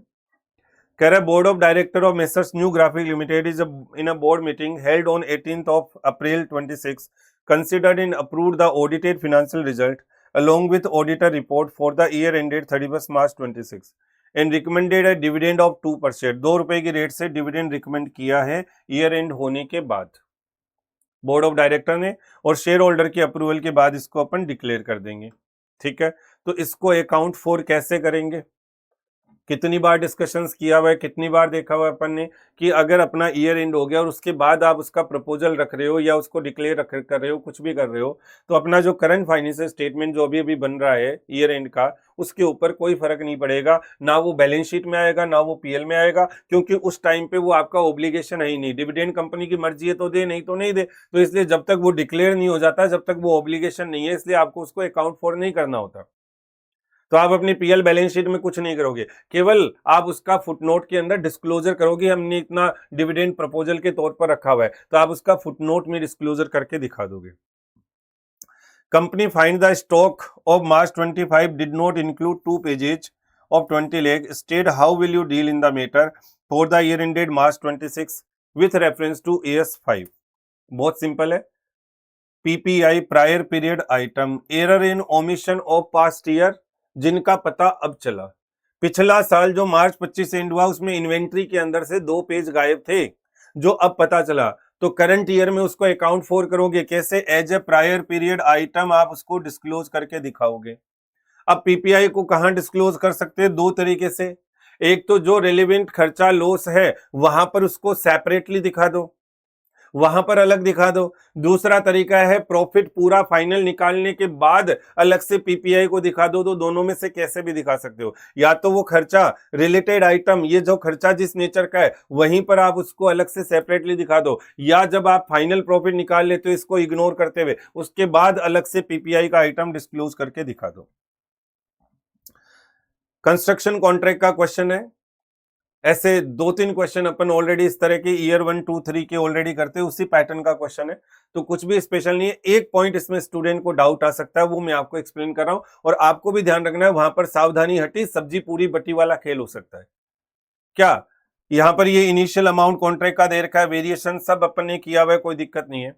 कह रहा है board of director of messrs new graphic limited is in a board meeting held on 18th of April 26 considered and approved the audited financial result along with auditor report for the year ended 31st March 26 and recommended a dividend of 2 per share. 2 रुपए की rate से dividend recommend किया है year and होने के बाद board of director ने, और शेयर होल्डर की अप्रूवल के बाद इसको अपन डिक्लेयर कर देंगे. ठीक है, तो इसको अकाउंट फॉर कैसे करेंगे, कितनी बार डिस्कशंस किया हुआ है, कितनी बार देखा हुआ है अपन ने कि अगर अपना ईयर एंड हो गया और उसके बाद आप उसका प्रपोजल रख रहे हो या उसको डिक्लेयर कर रहे हो, कुछ भी कर रहे हो, तो अपना जो करंट फाइनेंशियल स्टेटमेंट जो अभी अभी बन रहा है ईयर एंड का, उसके ऊपर कोई फर्क नहीं पड़ेगा, ना वो बैलेंस शीट में आएगा ना वो पीएल में आएगा, क्योंकि उस टाइम पे वो आपका ऑब्लिगेशन है ही नहीं। डिविडेंड कंपनी की मर्जी है तो दे, नहीं तो नहीं दे। तो इसलिए जब तक वो डिक्लेयर नहीं हो जाता, जब तक वो ऑब्लिगेशन नहीं है, इसलिए आपको उसको अकाउंट फॉर नहीं करना होता। तो आप अपनी पीएल बैलेंस शीट में कुछ नहीं करोगे, केवल आप उसका फुटनोट के अंदर डिस्क्लोजर करोगे, हमने इतना डिविडेंड प्रपोजल के तौर पर रखा हुआ है, तो आप उसका फुटनोट में डिस्क्लोजर करके दिखा दोगे। Company find the stock of March 25 did not include 2 pages of 20 lakh. State how will you deal in the matter for the year ended March 26 with reference to AS5. बहुत simple है। PPI prior period item, error in omission of past year, जिनका पता अब चला। पिछला साल जो मार्च 25 and हुआ उसमें इन्वेंट्री के अंदर से 2 पेज गायब थे, जो अब पता चला, तो करंट ईयर में उसको अकाउंट फॉर करोगे कैसे? As a prior period item आप उसको डिस्क्लोज करके दिखाओगे। अब पीपीआई को कहां डिस्क्लोज कर सकते हैं? 2 तरीके से। एक तो जो रेलेवेंट खर्चा लॉस है वहां पर उसको सेपरेटली दिखा दो, वहां पर अलग दिखा दो। दूसरा तरीका है प्रॉफिट पूरा फाइनल निकालने के बाद अलग से पीपीआई को दिखा दो। तो दोनों में से कैसे भी दिखा सकते हो, या तो वो खर्चा रिलेटेड आइटम, ये जो खर्चा जिस नेचर का है वहीं पर आप उसको अलग से सेपरेटली दिखा दो, या जब आप फाइनल प्रॉफिट निकाल लेते हो इसको इग्नोर करते हुए उसके बाद अलग से पीपीआई का आइटम डिस्क्लोज करके दिखा दो। कंस्ट्रक्शन कॉन्ट्रैक्ट का क्वेश्चन है। ऐसे 2-3 क्वेश्चन अपन ऑलरेडी इस तरह के ईयर 1, 2, 3 के ऑलरेडी करते हैं, उसी पैटर्न का क्वेश्चन है, तो कुछ भी स्पेशल नहीं है। एक पॉइंट इसमें स्टूडेंट को डाउट आ सकता है, वो मैं आपको एक्सप्लेन कर रहा हूं, और आपको भी ध्यान रखना है, वहां पर सावधानी हटी सब्जी पूरी बटी वाला खेल हो सकता है। क्या यहां पर ये इनिशियल अमाउंट कॉन्ट्रैक्ट का दे रखा है, वेरिएशन सब अपन ने किया हुआ है, कोई दिक्कत नहीं है।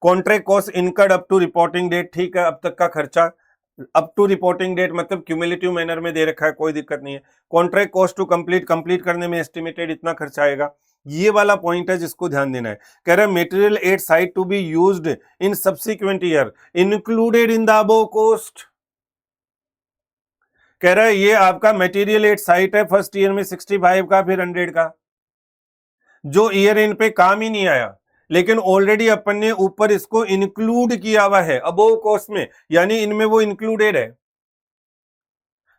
Contract cost incurred up to reporting date, ठीक है, अब तक का खर्चा अप टू रिपोर्टिंग डेट मतलब क्यूमुलेटिव मैनर में दे रखा है, कोई दिक्कत नहीं है। कॉन्ट्रैक्ट कॉस्ट टू कंप्लीट करने में एस्टिमेटेड इतना खर्चा आएगा, ये वाला पॉइंट है जिसको ध्यान देना है। कह रहा है material at site to be used in subsequent year included in the above cost. कह रहा है ये आपका मटेरियल एट साइट है फर्स्ट ईयर में 65 का, फिर 100 का, जो ईयर एंड पे काम ही नहीं आया, लेकिन ऑलरेडी अपन ने ऊपर इसको इंक्लूड किया हुआ है अबोव कॉस्ट में, यानी इनमें वो इंक्लूडेड है।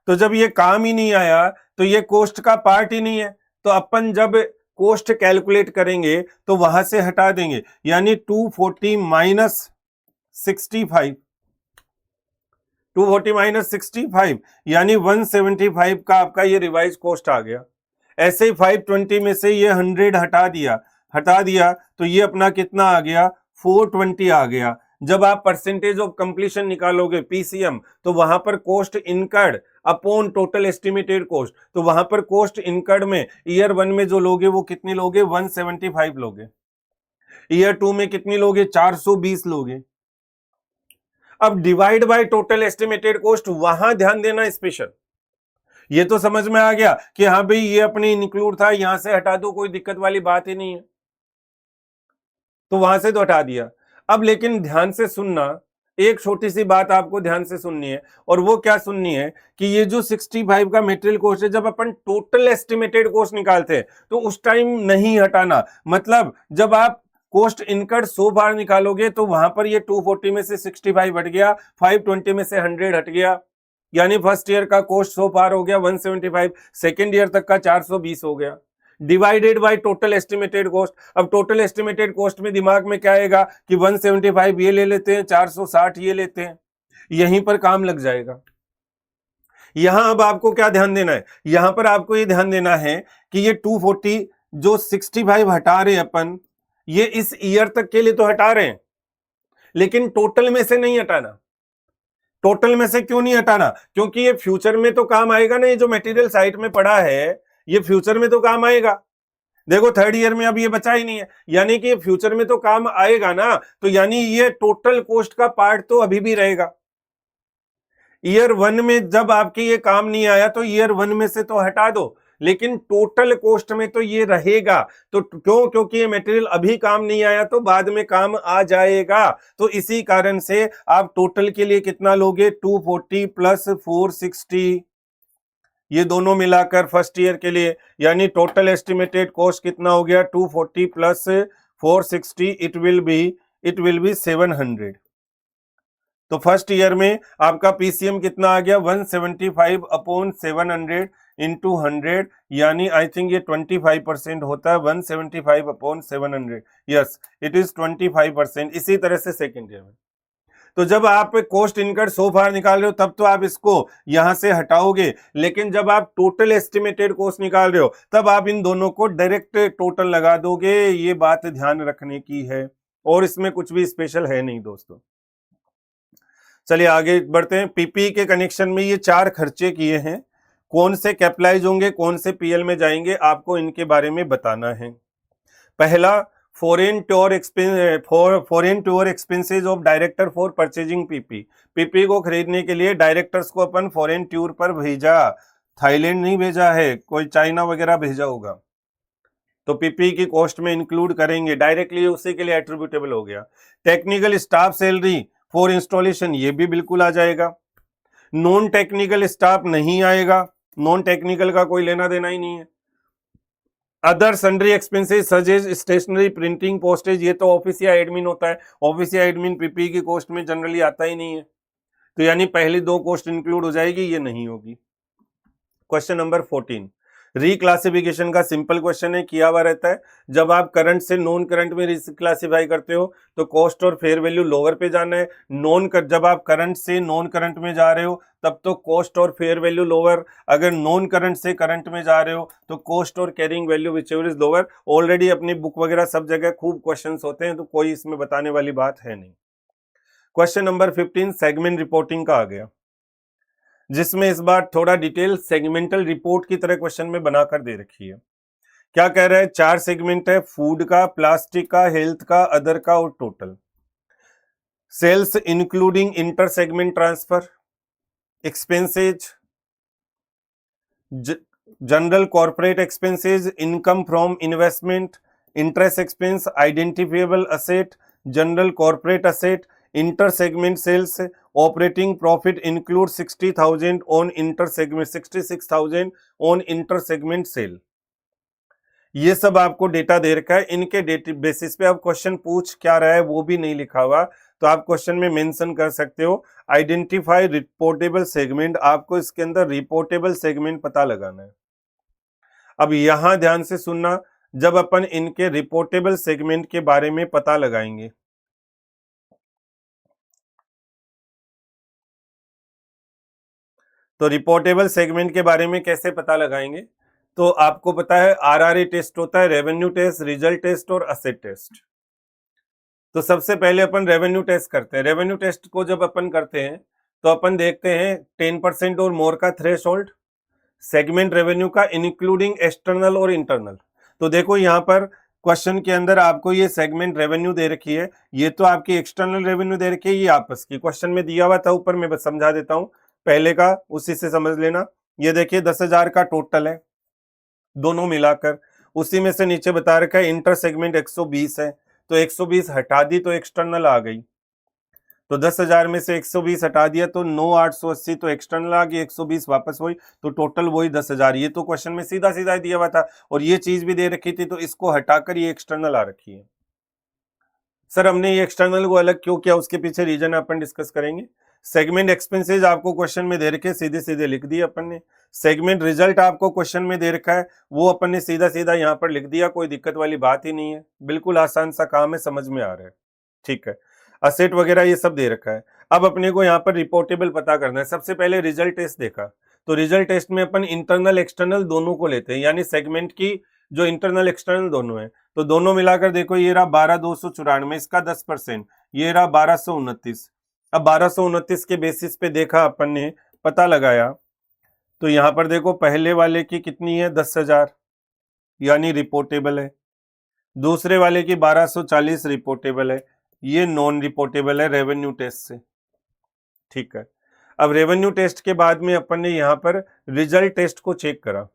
तो जब ये काम ही नहीं आया तो ये कॉस्ट का पार्ट ही नहीं है, तो अपन जब कॉस्ट कैलकुलेट करेंगे तो वहां से हटा देंगे, यानी 240 माइनस 65, 240 माइनस 65 यानी 175 का आपका ये रिवाइज कॉस्ट आ गया। ऐसे ही 520 में से ये 100 हटा दिया तो ये अपना कितना आ गया? 420 आ गया। जब आप परसेंटेज ऑफ कंप्लीशन निकालोगे पीसीएम, तो वहां पर cost incurred upon total estimated cost, तो वहां पर कॉस्ट इनकर्ड में ईयर 1 में जो लोगे वो कितनी लोगे? 175 लोगे। ईयर 2 में कितनी लोगे? 420 लोगे। अब divide by total estimated cost, वहां ध्यान देना स्पेशल। ये तो समझ में आ गया कि हाँ भाई ये अपनी इंक्लूड था, यहां से हटा दो, कोई दिक्कत वाली बात ही नहीं है, तो वहां से तो हटा दिया। अब लेकिन ध्यान से सुनना, एक छोटी सी बात आपको ध्यान से सुननी है, और वो क्या सुननी है कि ये जो 65 का मटेरियल कॉस्ट है, जब अपन टोटल एस्टिमेटेड कॉस्ट निकालते हैं तो उस टाइम नहीं हटाना। मतलब जब आप कॉस्ट इनकर्ड 100 बार निकालोगे तो वहां पर ये 240 में से 65 हट गया, 520 में से 100 हट गया, यानी फर्स्ट ईयर का कॉस्ट 100 पार हो गया 175, सेकेंड ईयर तक का 420 हो गया, divided by total estimated cost. अब टोटल एस्टिमेटेड कॉस्ट में दिमाग में क्या आएगा कि 175 ये ले लेते हैं, 460 ये लेते हैं, यहीं पर काम लग जाएगा। यहां अब आपको क्या ध्यान देना है? यहां पर आपको ये ध्यान देना है कि ये 240 जो 65 हटा रहे हैं अपन, ये इस ईयर तक के लिए तो हटा रहे हैं, लेकिन टोटल में से नहीं हटाना। टोटल में से क्यों नहीं हटाना? क्योंकि ये फ्यूचर में तो काम आएगा ना, ये जो मटेरियल साइट में पड़ा है ये फ्यूचर में तो काम आएगा। देखो थर्ड ईयर में अब ये बचा ही नहीं है, यानी कि फ्यूचर में तो काम आएगा ना, तो यानी ये टोटल कॉस्ट का पार्ट तो अभी भी रहेगा। ईयर 1 में जब आपके ये काम नहीं आया तो ईयर 1 में से तो हटा दो, लेकिन टोटल कॉस्ट में तो ये रहेगा। तो क्यों? क्योंकि ये मटेरियल अभी काम नहीं आया तो बाद में काम आ जाएगा। तो इसी कारण से आप टोटल के लिए कितना लोगे? 240 प्लस 460, ये दोनों मिलाकर फर्स्ट ईयर के लिए, यानी टोटल एस्टिमेटेड कॉस्ट कितना हो गया 240 प्लस 460, इट विल बी 700। तो फर्स्ट ईयर में आपका पीसीएम कितना आ गया 175 अपॉन 700 इंटू 100, यानी आई थिंक ये 25% होता है 175 अपॉन 700। Yes, it is 25%। इसी तरह से सेकेंड ईयर में, तो जब आप कॉस्ट इनकर्ड सो फार निकाल रहे हो तब तो आप इसको यहां से हटाओगे, लेकिन जब आप टोटल एस्टिमेटेड कॉस्ट निकाल रहे हो तब आप इन दोनों को डायरेक्ट टोटल लगा दोगे। ये बात ध्यान रखने की है, और इसमें कुछ भी स्पेशल है नहीं दोस्तों। चलिए आगे बढ़ते हैं। पीपी के कनेक्शन में ये 4 खर्चे किए हैं, कौन से कैपिटलाइज होंगे, कौन से पीएल में जाएंगे, आपको इनके बारे में बताना है। पहला, foreign tour expenses of director for purchasing PP. PP को खरीदने के लिए डायरेक्टर्स को अपन फॉरेन टूर पर भेजा, थाईलैंड नहीं भेजा है, कोई चाइना वगैरह भेजा होगा, तो पीपी की कॉस्ट में इंक्लूड करेंगे, डायरेक्टली उसी के लिए एट्रीब्यूटेबल हो गया। Technical staff salary for installation, ये भी बिल्कुल आ जाएगा। नॉन टेक्निकल स्टाफ नहीं आएगा, नॉन टेक्निकल का कोई लेना देना ही नहीं है। Other sundry expenses such as stationery, printing, postage, ये तो ऑफिस या एडमिन होता है, ऑफिस या एडमिन पीपी की कॉस्ट में जनरली आता ही नहीं है, तो यानी पहली 2 कॉस्ट इंक्लूड हो जाएगी, ये नहीं होगी। क्वेश्चन नंबर 14, रिक्लासिफिकेशन का सिंपल क्वेश्चन है, किया हुआ रहता है। जब आप करंट से नॉन करंट में रिक्लासिफाई करते हो तो कॉस्ट और फेयर वैल्यू लोअर पे जाना है। जब आप करंट से नॉन करंट में जा रहे हो तब तो कॉस्ट और फेयर वैल्यू लोअर, अगर नॉन करंट से करंट में जा रहे हो तो कॉस्ट और carrying value whichever is lower. Already अपनी बुक वगैरह सब जगह खूब क्वेश्चन होते हैं, तो कोई इसमें बताने वाली बात है नहीं। क्वेश्चन नंबर 15 सेगमेंट रिपोर्टिंग का आ गया, जिसमें इस बार थोड़ा डिटेल सेगमेंटल रिपोर्ट की तरह क्वेश्चन में बनाकर दे रखी है। क्या कह रहा है, 4 सेगमेंट है, फूड का, प्लास्टिक का, हेल्थ का, अदर का और total. Sales including inter segment transfer, expenses, general corporate expenses, income from investment, interest expense, identifiable asset, general corporate asset, inter segment sales, operating profit include 60,000 on inter segment, 66,000 on inter segment sale. ये सब आपको data दे रखा है, इनके data basis पे आप question पूछ क्या रहा है वो भी नहीं लिखा हुआ, तो आप क्वेश्चन में मेंशन कर सकते हो आइडेंटिफाई रिपोर्टेबल सेगमेंट, आपको इसके अंदर रिपोर्टेबल सेगमेंट पता लगाना है। अब यहां ध्यान से सुनना, जब अपन इनके रिपोर्टेबल सेगमेंट के बारे में पता लगाएंगे तो रिपोर्टेबल सेगमेंट के बारे में कैसे पता लगाएंगे, तो आपको पता है आरआरए टेस्ट होता है, रेवेन्यू टेस्ट, रिजल्ट टेस्ट और असेट टेस्ट। तो सबसे पहले अपन रेवेन्यू टेस्ट करते हैं। रेवेन्यू टेस्ट को जब अपन करते हैं तो अपन देखते हैं 10% और मोर का थ्रेशोल्ड, सेगमेंट रेवेन्यू का इंक्लूडिंग एक्सटर्नल और इंटरनल। तो देखो यहाँ पर क्वेश्चन के अंदर आपको ये सेगमेंट रेवेन्यू दे रखी है, ये तो आपकी एक्सटर्नल रेवेन्यू दे रखी है, ये आपस की क्वेश्चन में दिया हुआ था ऊपर, मैं बस समझा देता हूं पहले का, उसी से समझ लेना। ये देखिए 10,000 का टोटल है दोनों मिलाकर, उसी में से नीचे बता रखा है इंटर सेगमेंट 120 है, तो 120 हटा दी तो एक्सटर्नल आ गई, तो 10,000 में से 120 हटा दिया तो 9,880, तो एक्सटर्नल आ गई, 120 वापस वही, तो टोटल वही 10,000। ये तो क्वेश्चन में सीधा सीधा दिया हुआ था, और ये चीज भी दे रखी थी, तो इसको हटाकर ये एक्सटर्नल आ रखी है। सर हमने ये एक्सटर्नल को अलग क्यों किया, उसके पीछे रीजन अपन डिस्कस करेंगे। सेगमेंट एक्सपेंसेज आपको क्वेश्चन में दे रखे, सीधे सीधे लिख दिए अपन ने। सेगमेंट रिजल्ट आपको क्वेश्चन में दे रखा है, वो अपन ने सीधा सीधा यहाँ पर लिख दिया, कोई दिक्कत वाली बात ही नहीं है, बिल्कुल आसान सा काम है, समझ में आ रहा है, ठीक है। असेट वगैरह ये सब दे रखा है। अब अपने को यहाँ पर रिपोर्टेबल पता करना है। सबसे पहले रिजल्ट टेस्ट देखा, तो रिजल्ट टेस्ट में अपन इंटरनल एक्सटर्नल दोनों को लेते हैं, यानी सेगमेंट की जो इंटरनल एक्सटर्नल दोनों है, तो दोनों मिलाकर देखो, ये रहा 12,294, इसका 10%, ये रहा 1229। अब 1229 के बेसिस पे देखा अपन ने, पता लगाया, तो यहां पर देखो पहले वाले की कितनी है 10,000, यानी रिपोर्टेबल है। दूसरे वाले की 1240 रिपोर्टेबल है, ये नॉन रिपोर्टेबल है रेवेन्यू टेस्ट से, ठीक है। अब रेवेन्यू टेस्ट के बाद में अपन ने यहाँ पर रिजल्ट टेस्ट को चेक करा,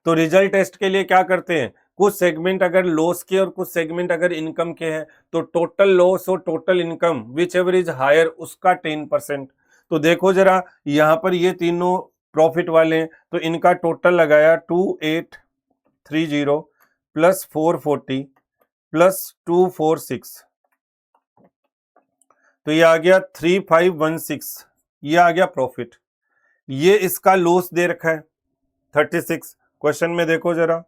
तो रिजल्ट टेस्ट के लिए क्या करते हैं, कुछ सेगमेंट अगर लॉस के और कुछ सेगमेंट अगर इनकम के हैं, तो टोटल लॉस और total income whichever is higher उसका 10%। तो देखो जरा यहाँ पर ये तीनों प्रॉफिट वाले हैं, तो इनका टोटल लगाया 2830 प्लस 440 प्लस 246, तो ये आ गया 3516, ये आ गया प्रॉफिट। ये इसका लॉस दे रखा है 36। क्वेश्चन में देखो जरा,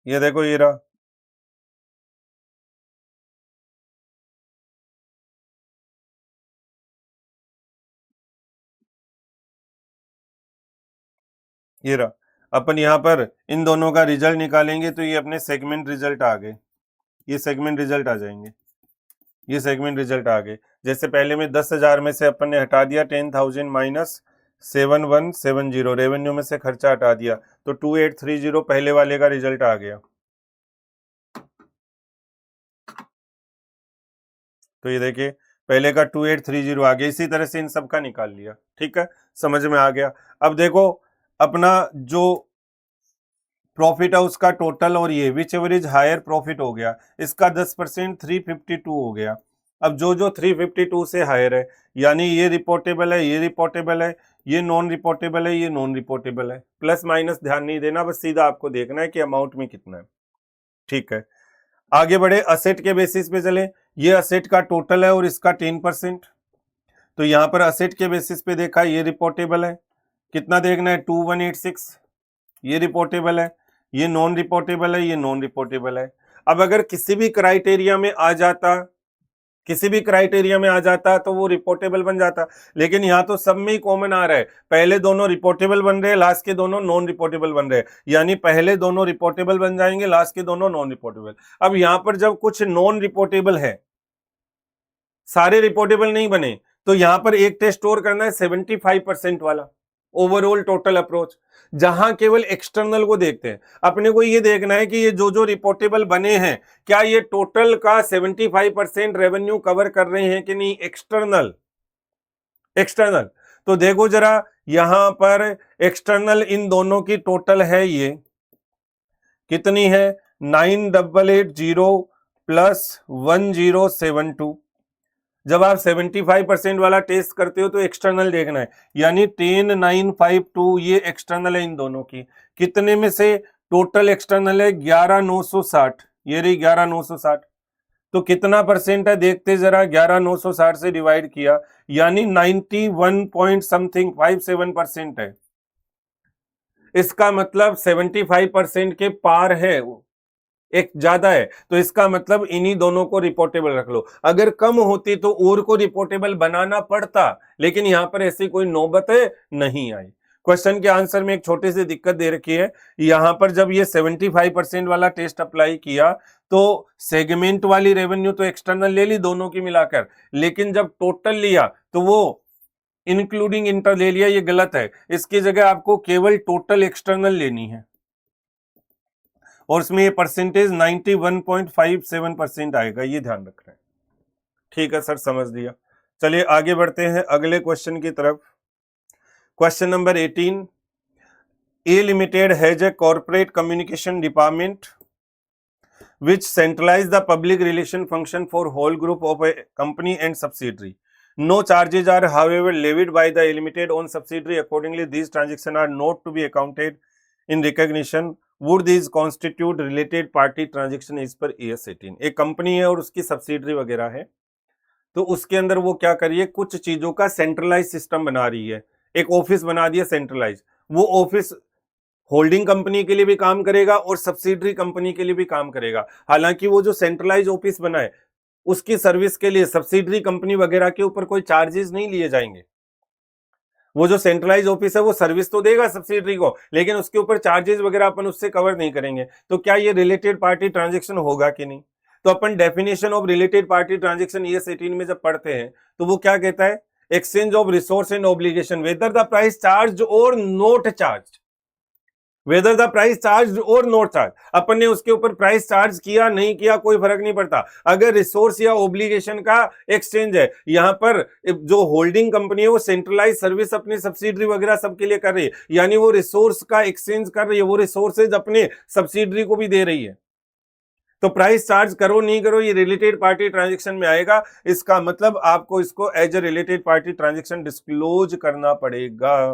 ये देखो ये रहा, ये रहा। अपन यहां पर इन दोनों का रिजल्ट निकालेंगे तो ये अपने सेगमेंट रिजल्ट आ गए, ये सेगमेंट रिजल्ट आ जाएंगे, ये सेगमेंट रिजल्ट आ गए। जैसे पहले में 10,000 में से अपन ने हटा दिया 10,000 माइनस 7170, रेवेन्यू में से खर्चा हटा दिया, तो 2830 पहले वाले का रिजल्ट आ गया। तो ये देखिए पहले का 2830 आ गया, इसी तरह से इन सब का निकाल लिया। ठीक है, समझ में आ गया। अब देखो अपना जो प्रॉफिट है उसका टोटल और ये विच एवरेज हायर प्रॉफिट हो गया, इसका 10% 352 हो गया। अब जो जो 352 से हायर है, यानी ये रिपोर्टेबल है, ये रिपोर्टेबल है, ये नॉन रिपोर्टेबल है, ये नॉन रिपोर्टेबल है। प्लस माइनस ध्यान नहीं देना, बस सीधा आपको देखना है कि अमाउंट में कितना है। ठीक है, आगे बढ़े, असेट के बेसिस पे चले। ये असेट का टोटल है और इसका 10%, तो यहां पर असेट के बेसिस पे देखा, ये रिपोर्टेबल है, कितना देखना है 2186, ये रिपोर्टेबल है, ये नॉन रिपोर्टेबल है, ये नॉन रिपोर्टेबल है। अब अगर किसी भी क्राइटेरिया में आ जाता, किसी भी क्राइटेरिया में आ जाता तो वो रिपोर्टेबल बन जाता, लेकिन यहाँ तो सब में ही कॉमन आ रहा है, पहले दोनों रिपोर्टेबल बन रहे हैं, लास्ट के दोनों नॉन रिपोर्टेबल बन रहे हैं, यानी पहले दोनों रिपोर्टेबल बन जाएंगे, लास्ट के दोनों नॉन रिपोर्टेबल। अब यहाँ पर जब कुछ नॉन रिपोर्टेबल है, सारे रिपोर्टेबल नहीं बने, तो यहां पर एक टेस्ट और करना है 75% वाला, ओवरऑल टोटल अप्रोच, जहां केवल एक्सटर्नल को देखते हैं। अपने को ये देखना है कि ये जो जो रिपोर्टेबल बने हैं, क्या ये टोटल का 75% रेवेन्यू कवर कर रहे हैं कि नहीं, एक्सटर्नल। एक्सटर्नल तो देखो जरा, यहां पर एक्सटर्नल इन दोनों की टोटल है, ये कितनी है 9880 प्लस 1072। जब आप 75% वाला टेस्ट करते हो तो एक्सटर्नल देखना है, यानी 10952 ये एक्सटर्नल है इन दोनों की। कितने में से टोटल एक्सटर्नल है 11960, ये रही 11960, तो कितना परसेंट है देखते जरा, 11960 से डिवाइड किया, यानी 91 पॉइंट समथिंग 57% है। इसका मतलब 75% के पार है, एक ज्यादा है, तो इसका मतलब इन्हीं दोनों को रिपोर्टेबल रख लो। अगर कम होती तो और को रिपोर्टेबल बनाना पड़ता, लेकिन यहां पर ऐसी कोई नौबत नहीं आई। क्वेश्चन के आंसर में एक छोटी सी दिक्कत दे रखी है, यहां पर जब ये 75% वाला टेस्ट अप्लाई किया तो सेगमेंट वाली रेवेन्यू तो एक्सटर्नल ले ली दोनों की मिलाकर, लेकिन जब टोटल लिया तो वो इंक्लूडिंग इंटर ले लिया, ये गलत है। इसकी जगह आपको केवल टोटल एक्सटर्नल लेनी है, और इसमें ये परसेंटेज 91.57% आएगा, ये ध्यान रख रहे हैं। ठीक है सर, समझ लिया। चलिए आगे बढ़ते हैं अगले क्वेश्चन की तरफ। Question number 18, A limited has a corporate communication department which centralize the public relation function for whole group of a company and subsidiary. No charges are however levied by the limited on subsidiary. Accordingly, these transactions are not to be accounted in recognition. Would these constitute related party transaction is per AS 18? एक company है और उसकी subsidiary वगैरह है, तो उसके अंदर वो क्या करिए, कुछ चीजों का सेंट्रलाइज सिस्टम बना रही है, एक ऑफिस बना दिया सेंट्रलाइज। वो ऑफिस होल्डिंग कंपनी के लिए भी काम करेगा और सब्सिडरी कंपनी के लिए भी काम करेगा। हालांकि वो जो सेंट्रलाइज ऑफिस बना है उसकी सर्विस के लिए सब्सिडरी कंपनी वगैरह के ऊपर कोई चार्जेस नहीं लिए जाएंगे। वो जो सेंट्रलाइज ऑफिस है वो सर्विस तो देगा सब्सिडरी को, लेकिन उसके ऊपर चार्जेस वगैरह अपन उससे कवर नहीं करेंगे। तो क्या ये रिलेटेड पार्टी ट्रांजेक्शन होगा कि नहीं? तो अपन definition of related party transaction ES 18 में जब पढ़ते हैं तो वो क्या कहता है, exchange of resource and obligation whether the price charge or not charge, whether the price charge or not charge. अपन ने उसके ऊपर प्राइस चार्ज किया नहीं किया कोई फर्क नहीं पड़ता, अगर रिसोर्स या ओब्लिगेशन का एक्सचेंज है। यहां पर जो होल्डिंग कंपनी है वो सेंट्रलाइज सर्विस अपनी सब्सिडरी वगैरह सबके लिए कर रही है, यानी वो रिसोर्स का एक्सचेंज कर रही है, वो रिसोर्सेज अपने सब्सिडरी को भी दे रही है। तो प्राइस चार्ज करो नहीं करो ये रिलेटेड पार्टी ट्रांजेक्शन में आएगा, इसका मतलब आपको इसको as a related party transaction disclose करना पड़ेगा।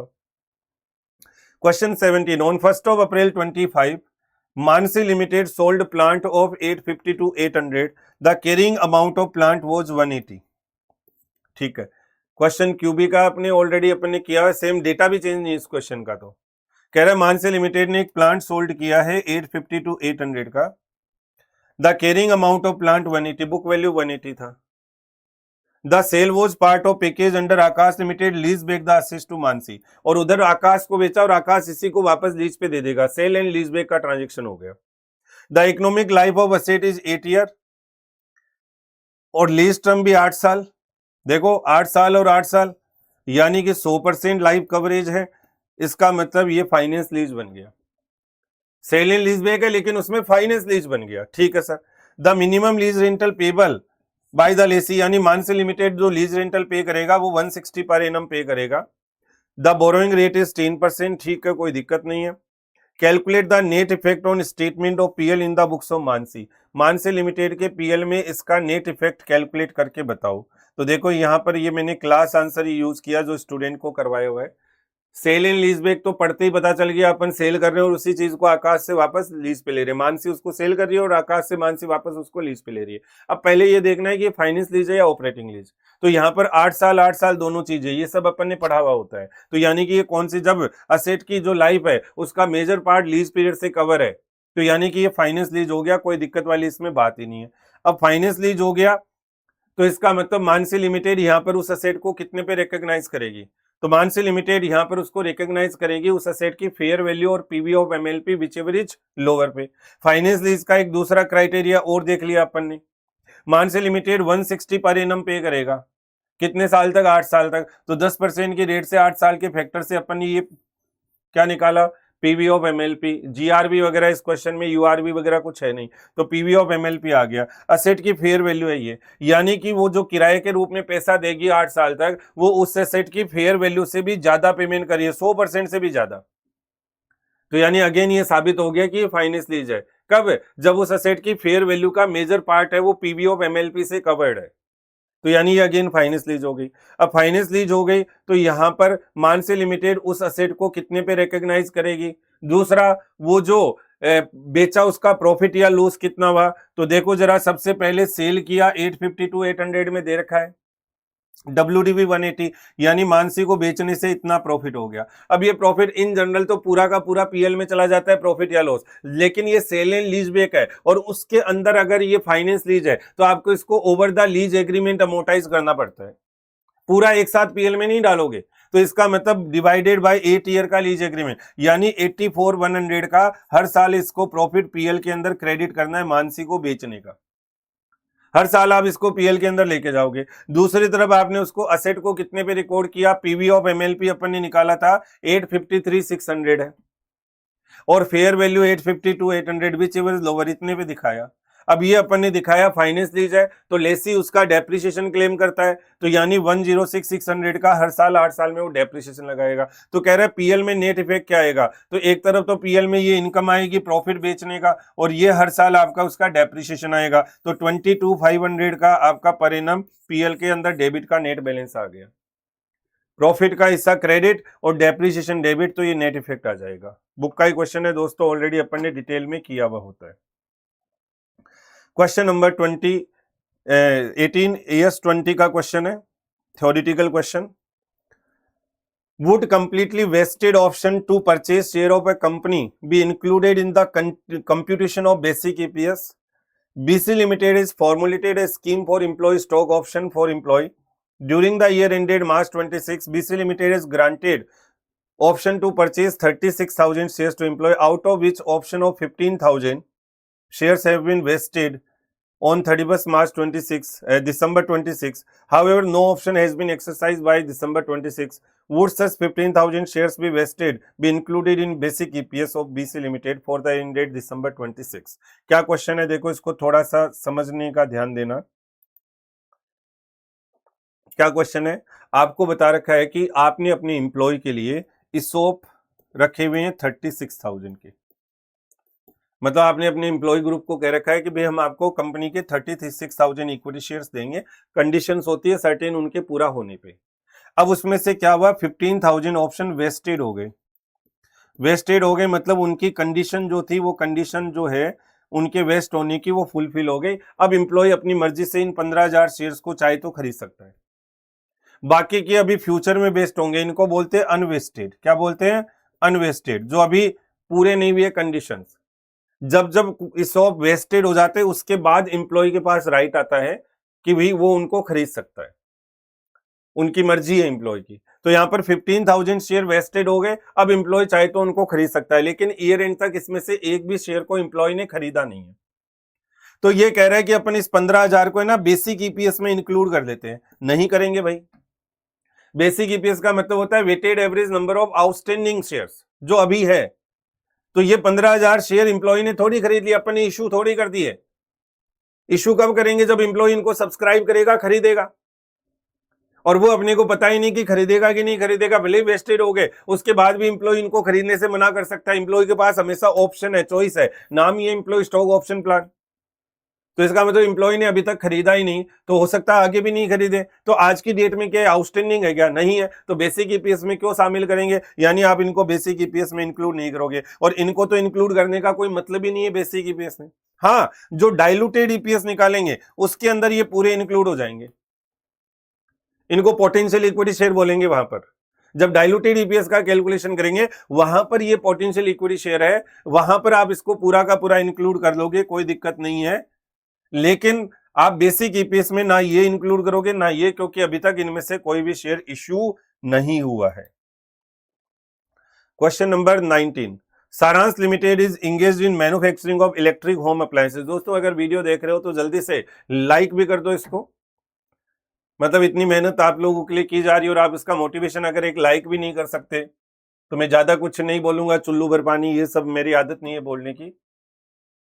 Question 17, on 1st of April 25 Mansi Limited sold plant of 850 to 800, the carrying amount of plant was 180। ठीक है, क्वेश्चन क्यूबी का अपने ऑलरेडी अपने किया है, सेम डेटा भी चेंज नहीं इस क्वेश्चन का। तो कह रहा है मानसी लिमिटेड ने एक प्लांट सोल्ड किया है 850 टू 800 का, the carrying amount of plant 180, book value 180 था। The sale was part of package under Akash Limited, lease back the assets to Mansi, और उधर आकाश को बेचा और आकाश इसी को वापस लीज पे दे देगा, सेल एंड लीज बैक का ट्रांजेक्शन हो गया। The economic life of asset is 8 year और लीज टर्म भी 8 साल। देखो 8 साल और 8 साल यानी कि 100% लाइफ कवरेज है, इसका मतलब ये फाइनेंस लीज बन गया। सेल एंड लीज बैक है लेकिन उसमें फाइनेंस लीज बन गया। ठीक है sir. The minimum lease rental payable by the Lesi, यानी मानसी लिमिटेड जो लीज रेंटल पे करेगा वो 160 पर एनम पे करेगा। द बोरोइंग रेट इज 10%, ठीक है, कोई दिक्कत नहीं है। Calculate the net effect on statement of PL in the books of Mansi, Mansi limited के पीएल में इसका नेट इफेक्ट कैलकुलेट करके बताओ। तो देखो यहाँ पर ये मैंने क्लास आंसर यूज किया जो स्टूडेंट को करवाया हुआ है। सेल एंड लीज बैक तो पढ़ते ही पता चल गया, अपन सेल कर रहे हैं और उसी चीज को आकाश से वापस लीज पे ले रहे हैं, मानसी उसको सेल कर रही है और आकाश से मानसी वापस उसको लीज पे ले रही है। अब पहले ये देखना है कि ये फाइनेंस लीज है या ऑपरेटिंग लीज। तो यहाँ पर 8 साल दोनों चीजें, ये सब अपन ने पढ़ा हुआ होता है। तो यानी कि ये कौन सी, जब असेट की जो लाइफ है उसका मेजर पार्ट लीज पीरियड से कवर है, तो यानी कि ये फाइनेंस लीज हो गया, कोई दिक्कत वाली इसमें बात ही नहीं है। अब फाइनेंस लीज हो गया तो इसका मतलब मानसी लिमिटेड यहाँ पर उस असेट को कितने पे रिकॉग्नाइज करेगी, तो मानसी लिमिटेड यहाँ पर उसको रिकॉग्नाइज करेगी उस असेट की फेयर वैल्यू और PV of MLP which ever is lower पे। फाइनेंस लीज का एक दूसरा क्राइटेरिया और देख लिया अपन ने, मानसी लिमिटेड 160 पर एनम पे करेगा, कितने साल तक, 8 साल तक। तो 10% के रेट से 8 साल के फैक्टर से अपन ने ये क्या निकाला, पीवी ऑफ एमएलपी। जीआरबी वगैरह इस क्वेश्चन में, यूआरबी वगैरह कुछ है नहीं, तो पीवी ऑफ एमएलपी आ गया। असेट की फेयर वैल्यू है ये, यानी कि वो जो किराए के रूप में पैसा देगी 8 साल तक, वो उस असेट की फेयर वैल्यू से भी ज्यादा पेमेंट करिए, 100% से भी ज्यादा। तो यानी अगेन ये साबित हो गया कि ये फाइनेंस लीज है। कब, जब उस असेट की फेयर वैल्यू का मेजर पार्ट है वो पीवी ऑफ एमएलपी से कवर्ड है। तो यानी ये अगेन फाइनेंस लीज हो गई। अब फाइनेंस लीज हो गई तो यहां पर मानसी लिमिटेड उस असेट को कितने पे रिकॉग्नाइज करेगी। दूसरा, वो जो बेचा उसका प्रॉफिट या लॉस कितना हुआ, तो देखो जरा, सबसे पहले सेल किया 850 टू 800 में दे रखा है, WDV 180, यानी मानसी को बेचने से इतना प्रॉफिट हो गया। अब ये प्रॉफिट इन जनरल तो पूरा का पूरा पीएल में चला जाता है, प्रॉफिट या लॉस, लेकिन ये सेल एंड लीज बैक है और उसके अंदर अगर ये फाइनेंस लीज है तो आपको इसको over the lease agreement amortise करना पड़ता है, पूरा एक साथ पीएल में नहीं डालोगे। तो इसका मतलब डिवाइडेड बाय 8 ईयर का लीज एग्रीमेंट, यानी 84,100 का हर साल इसको प्रॉफिट पीएल के अंदर क्रेडिट करना है मानसी को बेचने का, हर साल आप इसको पीएल के अंदर लेके जाओगे। दूसरी तरफ आपने उसको असेट को कितने पे रिकॉर्ड किया, पीवी ऑफ एमएलपी अपन ने निकाला था 853,600 है और fair value 850 to 800 whichever lower, इतने पे दिखाया। अब ये अपन ने दिखाया फाइनेंस लीज है तो लेसी उसका डेप्रिसिएशन क्लेम करता है, तो यानी 106,600 का हर साल 8 साल में वो डेप्रिसिएशन लगाएगा। तो कह रहा है पीएल में नेट इफेक्ट क्या आएगा, तो एक तरफ तो पीएल में ये इनकम आएगी प्रॉफिट बेचने का और ये हर साल आपका उसका डेप्रिसिएशन आएगा, तो 22,500 का आपका पर एनम पीएल के अंदर डेबिट का नेट बैलेंस आ गया। प्रॉफिट का हिस्सा क्रेडिट और डेप्रिसिएशन डेबिट, तो ये नेट इफेक्ट आ जाएगा। बुक का ही क्वेश्चन है दोस्तों, ऑलरेडी अपन ने डिटेल में किया हुआ होता है। क्वेश्चन नंबर 18 AS20 का क्वेश्चन है, theoretical question. Would completely vested option to purchase share of a company be included in the computation of basic EPS? BC Limited is formulated a scheme for employee stock option for employee. During the year ended March 26, BC Limited is granted option to purchase 36,000 shares to employee, out of which option of 15,000 shares have been vested on 31st March 26, December 26. However, no option has been exercised by December 26. Would such 15,000 shares be vested, be included in basic EPS of BC Limited for the end date December 26? क्या question है, देखो इसको थोड़ा सा समझने का ध्यान देना। क्या क्वेश्चन है, आपको बता रखा है कि आपने अपने एम्प्लॉय के लिए इसोप रखे हुए हैं 36,000 के, मतलब आपने अपने एम्प्लॉय ग्रुप को कह रखा है कि भाई हम आपको कंपनी के 36,000 इक्विटी शेयर्स देंगे, कंडीशंस होती है सर्टेन उनके पूरा होने पे। अब उसमें से क्या हुआ, 15,000 ऑप्शन वेस्टेड हो गए। वेस्टेड हो गए मतलब उनकी कंडीशन जो थी वो कंडीशन जो है उनके वेस्ट होने की वो फुलफिल हो गई। अब एम्प्लॉय अपनी मर्जी से इन 15,000 शेयर्स को चाहे तो खरीद सकता है। बाकी के अभी फ्यूचर में वेस्ट होंगे, इनको बोलते हैं अनवेस्टेड। क्या बोलते हैं? अनवेस्टेड, जो अभी पूरे नहीं हुए कंडीशंस। जब जब स्टॉक वेस्टेड हो जाते हैं उसके बाद एम्प्लॉय के पास राइट आता है कि भाई वो उनको खरीद सकता है, उनकी मर्जी है एम्प्लॉय की। तो यहां पर 15,000 शेयर वेस्टेड हो गए, अब एम्प्लॉय चाहे तो उनको खरीद सकता है, लेकिन ईयर एंड तक इसमें से एक भी शेयर को एम्प्लॉय ने खरीदा नहीं है। तो ये कह रहा है कि अपन इस 15,000 को है ना बेसिक ईपीएस में इंक्लूड कर देते हैं। नहीं करेंगे भाई। बेसिक ईपीएस का मतलब होता है weighted average number of outstanding shares, जो अभी है। तो ये 15,000 शेयर एम्प्लॉय ने थोड़ी खरीद लिया, अपन ने इशू थोड़ी कर दिए। इशू कब करेंगे? जब एम्प्लॉय इनको सब्सक्राइब करेगा, खरीदेगा। और वो अपने को पता ही नहीं कि खरीदेगा कि नहीं खरीदेगा, भले वेस्टेड हो गए, उसके बाद भी एम्प्लॉय इनको खरीदने से मना कर सकता है। एम्प्लॉय के पास हमेशा ऑप्शन है, चॉइस है, नाम ही है एम्प्लॉय स्टॉक ऑप्शन प्लान। तो इसका मतलब एम्प्लॉय ने अभी तक खरीदा ही नहीं, तो हो सकता है आगे भी नहीं खरीदे। तो आज की डेट में क्या आउटस्टैंडिंग है? क्या नहीं है। तो बेसिक ईपीएस में क्यों शामिल करेंगे? यानी आप इनको बेसिक ईपीएस में इंक्लूड नहीं करोगे, और इनको तो इंक्लूड करने का कोई मतलब ही नहीं है बेसिक ईपीएस में। हाँ, जो डाइल्यूटेड ईपीएस निकालेंगे उसके अंदर ये पूरे इंक्लूड हो जाएंगे। इनको पोटेंशियल इक्विटी शेयर बोलेंगे। वहां पर जब डाइल्यूटेड ईपीएस का कैलकुलेशन करेंगे वहां पर ये पोटेंशियल इक्विटी शेयर है, वहां पर आप इसको पूरा का पूरा इंक्लूड कर लोगे, कोई दिक्कत नहीं है। लेकिन आप बेसिक ईपीएस में ना ये इंक्लूड करोगे ना ये, क्योंकि अभी तक इनमें से कोई भी शेयर इश्यू नहीं हुआ है। क्वेश्चन नंबर 19, सारांश limited is engaged in manufacturing of electric home appliances. दोस्तों अगर वीडियो देख रहे हो तो जल्दी से लाइक भी कर दो इसको। मतलब इतनी मेहनत आप लोगों के लिए की जा रही है और आप इसका मोटिवेशन अगर एक लाइक भी नहीं कर सकते तो मैं ज्यादा कुछ नहीं बोलूंगा। चुल्लू भर पानी ये सब मेरी आदत नहीं है बोलने की,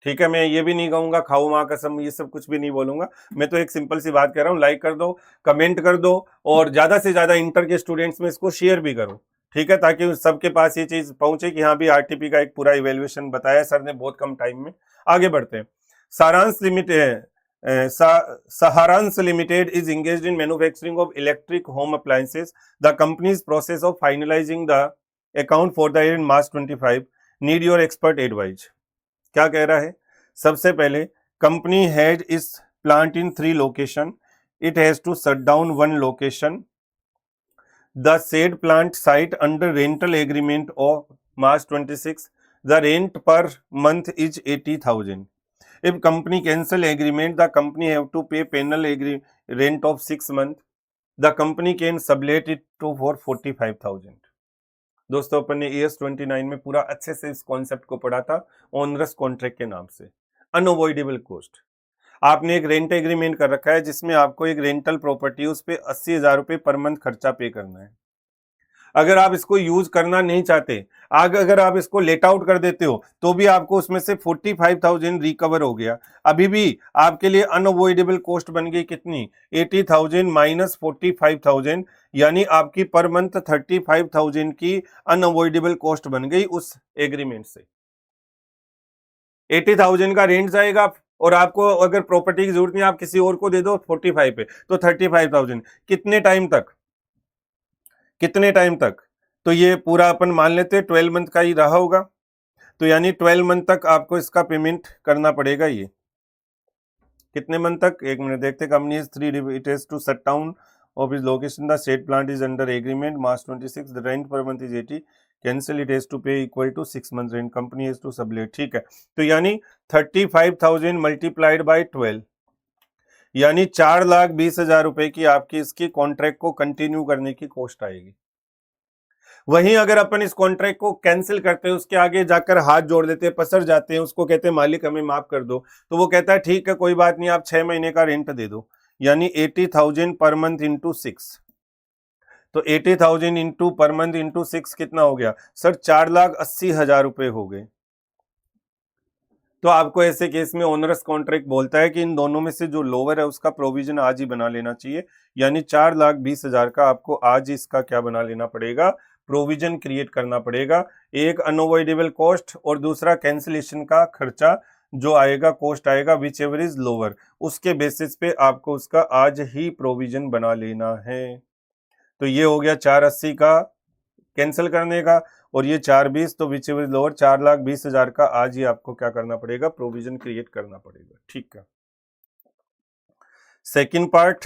ठीक है। मैं ये भी नहीं कहूंगा खाओ माँ कसम, ये सब कुछ भी नहीं बोलूंगा। मैं तो एक सिंपल सी बात कह रहा हूँ, लाइक कर दो, कमेंट कर दो, और ज्यादा से ज्यादा इंटर के स्टूडेंट्स में इसको शेयर भी करो, ठीक है, ताकि सबके पास ये चीज पहुंचे कि हाँ भी आरटीपी का एक पूरा इवेल्युएशन बताया सर ने बहुत कम टाइम में। आगे बढ़ते हैं। सारांश limited Saharans Limited is engaged in manufacturing of electric home appliances. The company's process of finalizing the account for the year in March 25. Need your expert advice. क्या कह रहा है? सबसे पहले कंपनी हैज इस plant in 3 location. It has to shut down 1 location. The said plant site under rental agreement of March 26. The rent per month is 80,000. If company cancel agreement, the company have to pay penal rent of 6 months. The company can sublet it to for 45,000. दोस्तों अपन ने ES 29 में पूरा अच्छे से इस concept को पढ़ा था, ओनरस कॉन्ट्रैक्ट के नाम से। अनअवॉइडेबल कॉस्ट, आपने एक रेंट एग्रीमेंट कर रखा है जिसमें आपको एक रेंटल प्रॉपर्टी उस पे 80,000 रुपए पर मंथ खर्चा पे करना है। अगर आप इसको यूज करना नहीं चाहते, अगर आप इसको लेट आउट कर देते हो तो भी आपको उसमें से 45,000 रिकवर हो गया। अभी भी आपके लिए अनअवॉइडेबल कॉस्ट बन गई कितनी? 80,000 माइनस 45,000, यानी आपकी पर मंथ 35,000 की अनअवॉइडेबल कॉस्ट बन गई उस एग्रीमेंट से। 80,000 का रेंट जाएगा और आपको अगर प्रॉपर्टी की जरूरत नहीं, आप किसी और को दे दो 45 पे, तो 35,000 कितने टाइम तक? कितने टाइम तक? तो ये पूरा अपन मान लेते हैं 12 मंथ का ही रहा होगा, तो यानी 12 मंथ तक आपको इसका पेमेंट करना पड़ेगा। ये कितने मंथ तक? एक मिनट देखते। Company is 3 it has to shut down of is location, the set plant is under agreement March 26, the rent per month is 80, cancel it has to pay equal to 6 month rent, company has to sublet. ठीक है, तो यानी 35,000 multiplied by 12, यानी 4,20,000 रुपए की आपकी इसकी contract को कंटिन्यू करने की कॉस्ट आएगी। वहीं अगर अपन इस कॉन्ट्रैक्ट को कैंसिल करते हैं, उसके आगे जाकर हाथ जोड़ देते हैं, पसर जाते हैं, उसको कहते हैं मालिक हमें माफ कर दो, तो वो कहता है ठीक है कोई बात नहीं, आप 6 महीने का रेंट दे दो, यानी 80,000 पर मंथ इंटू 6। तो 80,000 इंटू पर मंथ इंटू 6 कितना हो गया सर? 4,80,000 रुपए हो गए। तो आपको ऐसे केस में ओनरस कॉन्ट्रैक्ट बोलता है कि इन दोनों में से जो लोअर है उसका प्रोविजन आज ही बना लेना चाहिए, यानी 4,20,000 का आपको आज ही इसका क्या बना लेना पड़ेगा? प्रोविजन क्रिएट करना पड़ेगा। एक अनअवॉइडेबल कॉस्ट और दूसरा कैंसिलेशन का खर्चा जो आएगा, कॉस्ट आएगा विच एवर इज लोअर, उसके बेसिस पे आपको उसका आज ही प्रोविजन बना लेना है। तो ये हो गया 480 का कैंसिल करने का, और ये 420, तो विच एवर इज लोअर 4,20,000 का आज ही आपको क्या करना पड़ेगा, प्रोविजन क्रिएट करना पड़ेगा। ठीक है। सेकंड पार्ट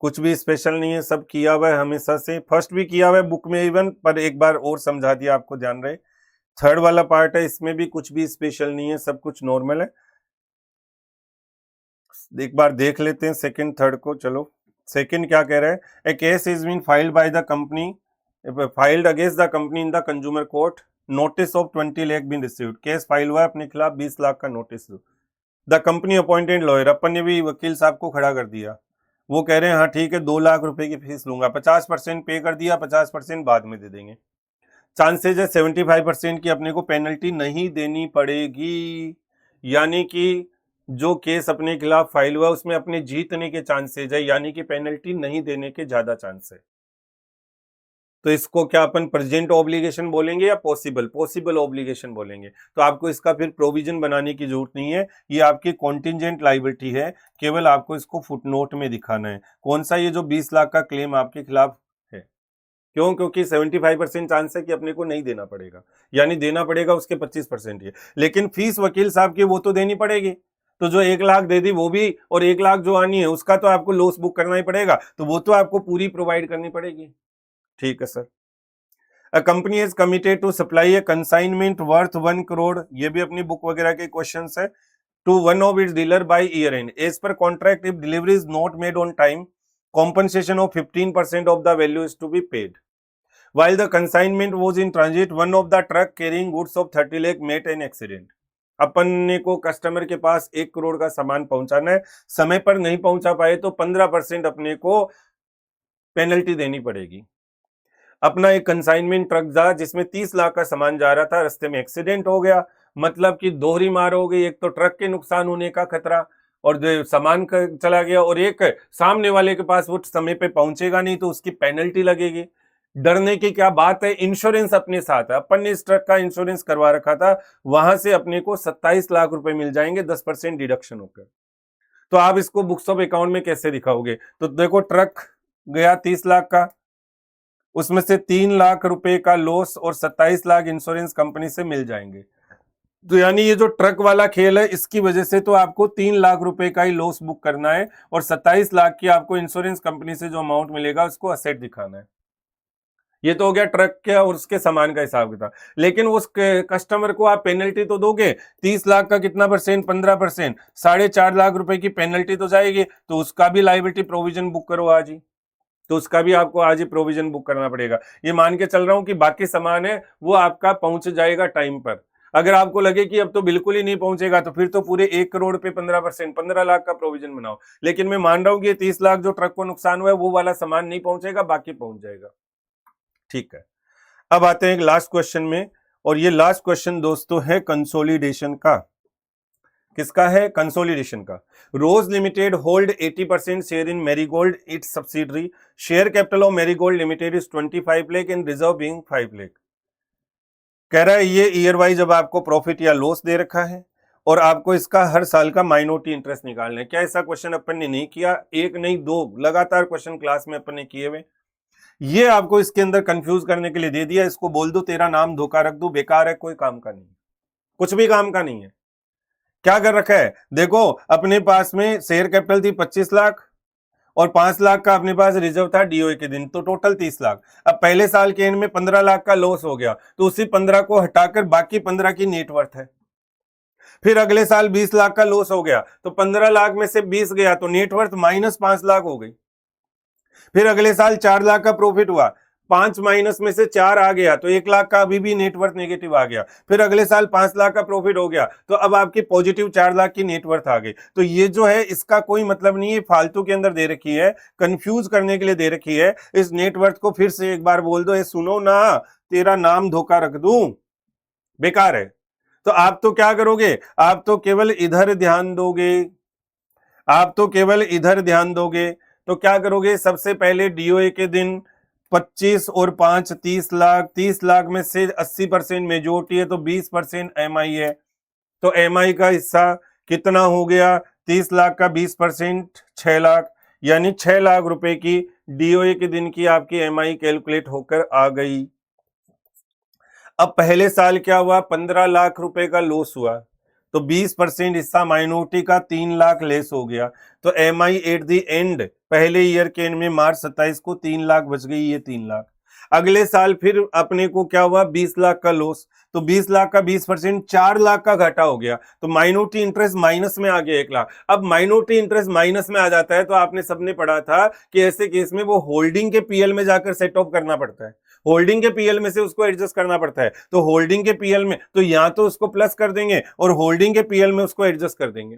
कुछ भी स्पेशल नहीं है, सब किया हुआ है हमेशा से, फर्स्ट भी किया हुआ है बुक में इवन, पर एक बार और समझा दिया आपको, ध्यान रहे। थर्ड वाला पार्ट है, इसमें भी कुछ भी स्पेशल नहीं है, सब कुछ नॉर्मल है। एक बार देख लेते हैं सेकंड थर्ड को। चलो, सेकंड क्या कह रहा है, a case is been filed by the company, filed against the company in the consumer court, notice of 20 lakh been received. Case file हुआ है अपने खिलाफ, 20 लाख का नोटिस। द कंपनी अपॉइंटेड लॉयर, अपन ने भी वकील साहब को खड़ा कर दिया, वो कह रहे हैं हाँ ठीक है 2 लाख रुपए की फीस लूंगा, 50% पे कर दिया, 50% बाद में दे देंगे। चांसेज है 75% की अपने को पेनल्टी नहीं देनी पड़ेगी, यानी कि जो केस अपने खिलाफ फाइल हुआ उसमें अपने जीतने के चांसेज है, यानी कि पेनल्टी नहीं देने के ज्यादा चांस है। तो इसको क्या अपन प्रेजेंट ऑब्लिगेशन बोलेंगे या पॉसिबल ऑब्लिगेशन बोलेंगे। तो आपको इसका फिर प्रोविजन बनाने की जरूरत नहीं है, ये आपकी कॉन्टिजेंट लायबिलिटी है, केवल आपको इसको फुटनोट में दिखाना है। कौन सा, ये जो 20 लाख का क्लेम आपके खिलाफ है। क्यों? क्योंकि 75% चांस है कि अपने को नहीं देना पड़ेगा, यानी देना पड़ेगा उसके 25% ही है। लेकिन फीस वकील साहब की वो तो देनी पड़ेगी, तो जो 1 लाख दे दी वो भी, और 1 लाख जो आनी है उसका तो आपको लॉस बुक करना ही पड़ेगा, तो वो तो आपको पूरी प्रोवाइड करनी पड़ेगी। ठीक है sir. A company is committed to supply a consignment worth 1 crore, ये भी अपनी बुक वगैरह के क्वेश्चंस है, to one of its dealer by year end. As per contract, if delivery is not made on time, compensation of 15% of the value is to be paid. While the consignment was in transit, one of the truck carrying goods of 30 lakh met an accident. अपन को customer के पास 1 करोड़ का सामान पहुंचाना है, समय पर नहीं पहुंचा पाए तो 15% अपने को पेनल्टी देनी पड़ेगी। अपना एक कंसाइनमेंट ट्रक था जिसमें 30 लाख का सामान जा रहा था, रास्ते में एक्सीडेंट हो गया, मतलब कि दोहरी मार हो गई, एक तो ट्रक के नुकसान होने का खतरा और जो सामान चला गया, और एक सामने वाले के पास वो समय पे पहुंचेगा नहीं तो उसकी पेनल्टी लगेगी। डरने की क्या बात है, इंश्योरेंस अपने साथ है, अपन ने इस ट्रक का इंश्योरेंस करवा रखा था, वहां से अपने को 27 लाख रुपए मिल जाएंगे 10% डिडक्शन होकर। तो आप इसको बुक्स ऑफ अकाउंट में कैसे दिखाओगे? तो देखो, ट्रक गया 30 लाख का, उसमें से 3 लाख रुपए का लॉस और 27 लाख इंश्योरेंस कंपनी से मिल जाएंगे। तो यानी ये जो ट्रक वाला खेल है, इसकी वजह से तो आपको 3 लाख रुपए का ही लॉस बुक करना है, और 27 लाख की आपको इंश्योरेंस कंपनी से जो अमाउंट मिलेगा उसको असेट दिखाना है। ये तो हो गया ट्रक के और उसके सामान का हिसाब किताब। लेकिन उस कस्टमर को आप पेनल्टी तो दोगे, 30 लाख का कितना परसेंट, 15%, 4.5 लाख रुपए की पेनल्टी तो जाएगी, तो उसका भी लायबिलिटी प्रोविजन बुक करो आज ही, तो उसका भी आपको आज ही प्रोविजन बुक करना पड़ेगा। ये मान के चल रहा हूं कि बाकी सामान है वो आपका पहुंच जाएगा टाइम पर। अगर आपको लगे कि अब तो बिल्कुल ही नहीं पहुंचेगा, तो फिर तो पूरे 1 करोड़ पे 15%, 15 लाख का प्रोविजन बनाओ। लेकिन मैं मान रहा हूं कि 30 लाख जो ट्रक को नुकसान हुआ है वो वाला सामान नहीं पहुंचेगा, बाकी पहुंच जाएगा। ठीक है, अब आते हैं एक लास्ट क्वेश्चन में, और ये लास्ट क्वेश्चन दोस्तों है कंसोलिडेशन का। किसका है? कंसोलिडेशन का। Rose limited hold 80% share in Marigold it's subsidiary, share capital of Marigold limited is 25 lakh and reserve being 5 lakh. कह रहा है ये ईयर वाइज अब आपको प्रॉफिट या लॉस दे रखा है, और आपको इसका हर साल का माइनॉरिटी इंटरेस्ट निकालना है। क्या ऐसा क्वेश्चन अपन ने नहीं किया? एक नहीं, 2 लगातार क्वेश्चन क्लास में अपन ने किए हुए। ये आपको इसके अंदर कंफ्यूज करने के लिए दे दिया, इसको बोल दो तेरा नाम धोखा रख दो, बेकार है, कोई काम का नहीं, कुछ भी काम का नहीं है। क्या कर रखा है? देखो, अपने पास में शेयर कैपिटल थी 25 लाख और 5 लाख का अपने पास रिजर्व था डीओए के दिन, तो टोटल 30 लाख। अब पहले साल के एंड में 15 लाख का लॉस हो गया, तो उसी 15 को हटाकर बाकी 15 की नेटवर्थ है। फिर अगले साल 20 लाख का लॉस हो गया, तो 15 लाख में से 20 गया, तो नेटवर्थ माइनस 5 लाख हो गई। फिर अगले साल 4 लाख का प्रॉफिट हुआ, 5 माइनस में से 4 आ गया, तो 1 लाख का अभी भी नेटवर्थ नेगेटिव आ गया। फिर अगले साल 5 लाख का प्रॉफिट हो गया, तो अब आपकी पॉजिटिव 4 लाख की नेटवर्थ आ गई। तो ये जो है इसका कोई मतलब नहीं है, फालतू के अंदर दे रखी है, कंफ्यूज करने के लिए दे रखी है। इस नेटवर्थ को फिर से एक बार बोल दो, ये सुनो ना, तेरा नाम धोखा रख दूं, बेकार है। तो आप तो क्या करोगे? आप तो केवल इधर ध्यान दोगे, आप तो केवल इधर ध्यान दोगे। तो क्या करोगे? सबसे पहले डीओए के दिन 25 और 5 30 लाख, 30 लाख में से 80% मेजोरिटी है तो 20% MI है। तो MI का हिस्सा कितना हो गया? 30 लाख का 20% 6 लाख, यानी 6 लाख रुपए की DOA के दिन की आपकी MI कैलकुलेट होकर आ गई। अब पहले साल क्या हुआ? 15 लाख रुपए का लॉस हुआ, तो 20% हिस्सा माइनॉरिटी का 3 लाख लेस हो गया। तो MI एट द एंड, पहले ईयर के एंड में मार्च 27 को 3 लाख बच गई, ये 3 लाख। अगले साल फिर अपने को क्या हुआ? 20 लाख का लॉस, तो 20 लाख का 20% 4 लाख का घाटा हो गया, तो माइनॉरिटी इंटरेस्ट माइनस में आ गया 1 लाख। अब माइनॉरिटी इंटरेस्ट माइनस में आ जाता है तो आपने सबने पढ़ा था कि ऐसे केस में वो होल्डिंग के PL में जाकर सेट ऑफ करना पड़ता है, होल्डिंग के PL में से उसको एडजस्ट करना पड़ता है। तो होल्डिंग के PL में तो यहां तो उसको प्लस कर देंगे और होल्डिंग के PL में उसको एडजस्ट कर देंगे।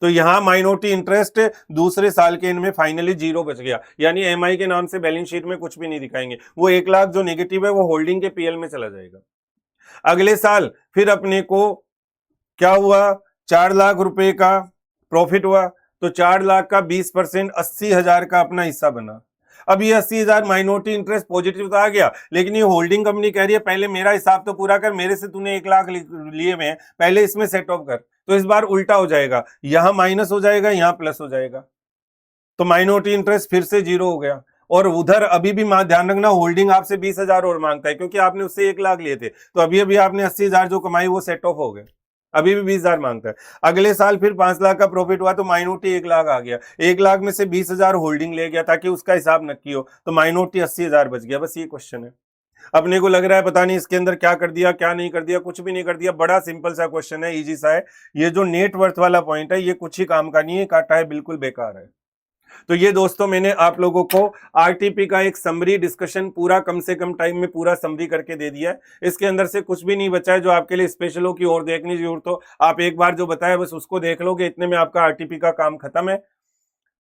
तो यहां माइनॉरिटी इंटरेस्ट दूसरे साल के एंड में फाइनली 0 बच गया, यानी MI के नाम से बैलेंस शीट में कुछ भी नहीं दिखाएंगे। वो 1 लाख जो नेगेटिव है वो होल्डिंग के PL में चला जाएगा। अगले साल फिर अपने को क्या हुआ? 4 लाख रुपए का प्रॉफिट हुआ, तो 4 लाख का 20% 80,000 का अपना हिस्सा बना। अब ये 80,000 माइनॉरिटी इंटरेस्ट पॉजिटिव तो आ गया, लेकिन ये होल्डिंग कंपनी कह रही है पहले मेरा हिसाब तो पूरा कर, मेरे से तूने 1 लाख लिए हुए हैं, पहले इसमें सेट ऑफ कर। तो इस बार उल्टा हो जाएगा, यहां माइनस हो जाएगा, यहां प्लस हो जाएगा, तो माइनॉरिटी इंटरेस्ट फिर से 0 हो गया। और उधर अभी भी ध्यान रखना, होल्डिंग आपसे 20,000 और मांगता है, क्योंकि आपने उससे 1 लाख लिए थे, तो अभी अभी आपने 80,000 जो कमाई वो सेट ऑफ हो गए, अभी भी 20,000 मांगता है। अगले साल फिर 5 लाख का प्रॉफिट हुआ तो माइनॉरिटी 1 लाख आ गया, 1 लाख में से 20,000 होल्डिंग ले गया ताकि उसका हिसाब नक्की हो, तो माइनॉरिटी 80,000 बच गया। बस ये क्वेश्चन है। अपने को लग रहा है पता नहीं इसके अंदर क्या कर दिया, क्या नहीं कर दिया, कुछ भी नहीं कर दिया, बड़ा सिंपल सा क्वेश्चन है, इजी सा है। ये जो नेट वर्थ वाला पॉइंट है ये कुछ ही काम का नहीं है, काटा है, बिल्कुल बेकार है। तो ये दोस्तों मैंने आप लोगों को आरटीपी का एक समरी डिस्कशन पूरा कम से कम टाइम में पूरा समरी करके दे दिया है। इसके अंदर से कुछ भी नहीं बचा है जो आपके लिए स्पेशल हो कि और देखने की जरूरत हो। आप एक बार जो बताया बस उसको देख लोगे, इतने में आपका आरटीपी का काम खत्म है।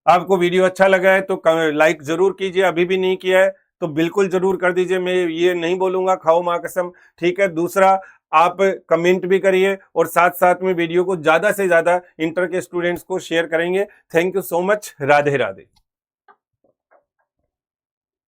आपको वीडियो अच्छा लगा है तो लाइक जरूर कीजिए, अभी भी नहीं किया है तो बिल्कुल जरूर कर दीजिए। मैं ये नहीं बोलूंगा खाओ मां कसम, ठीक है। दूसरा, आप कमेंट भी करिए और साथ साथ में वीडियो को ज्यादा से ज्यादा इंटर के स्टूडेंट्स को शेयर करेंगे। Thank you so much. Radhe Radhe.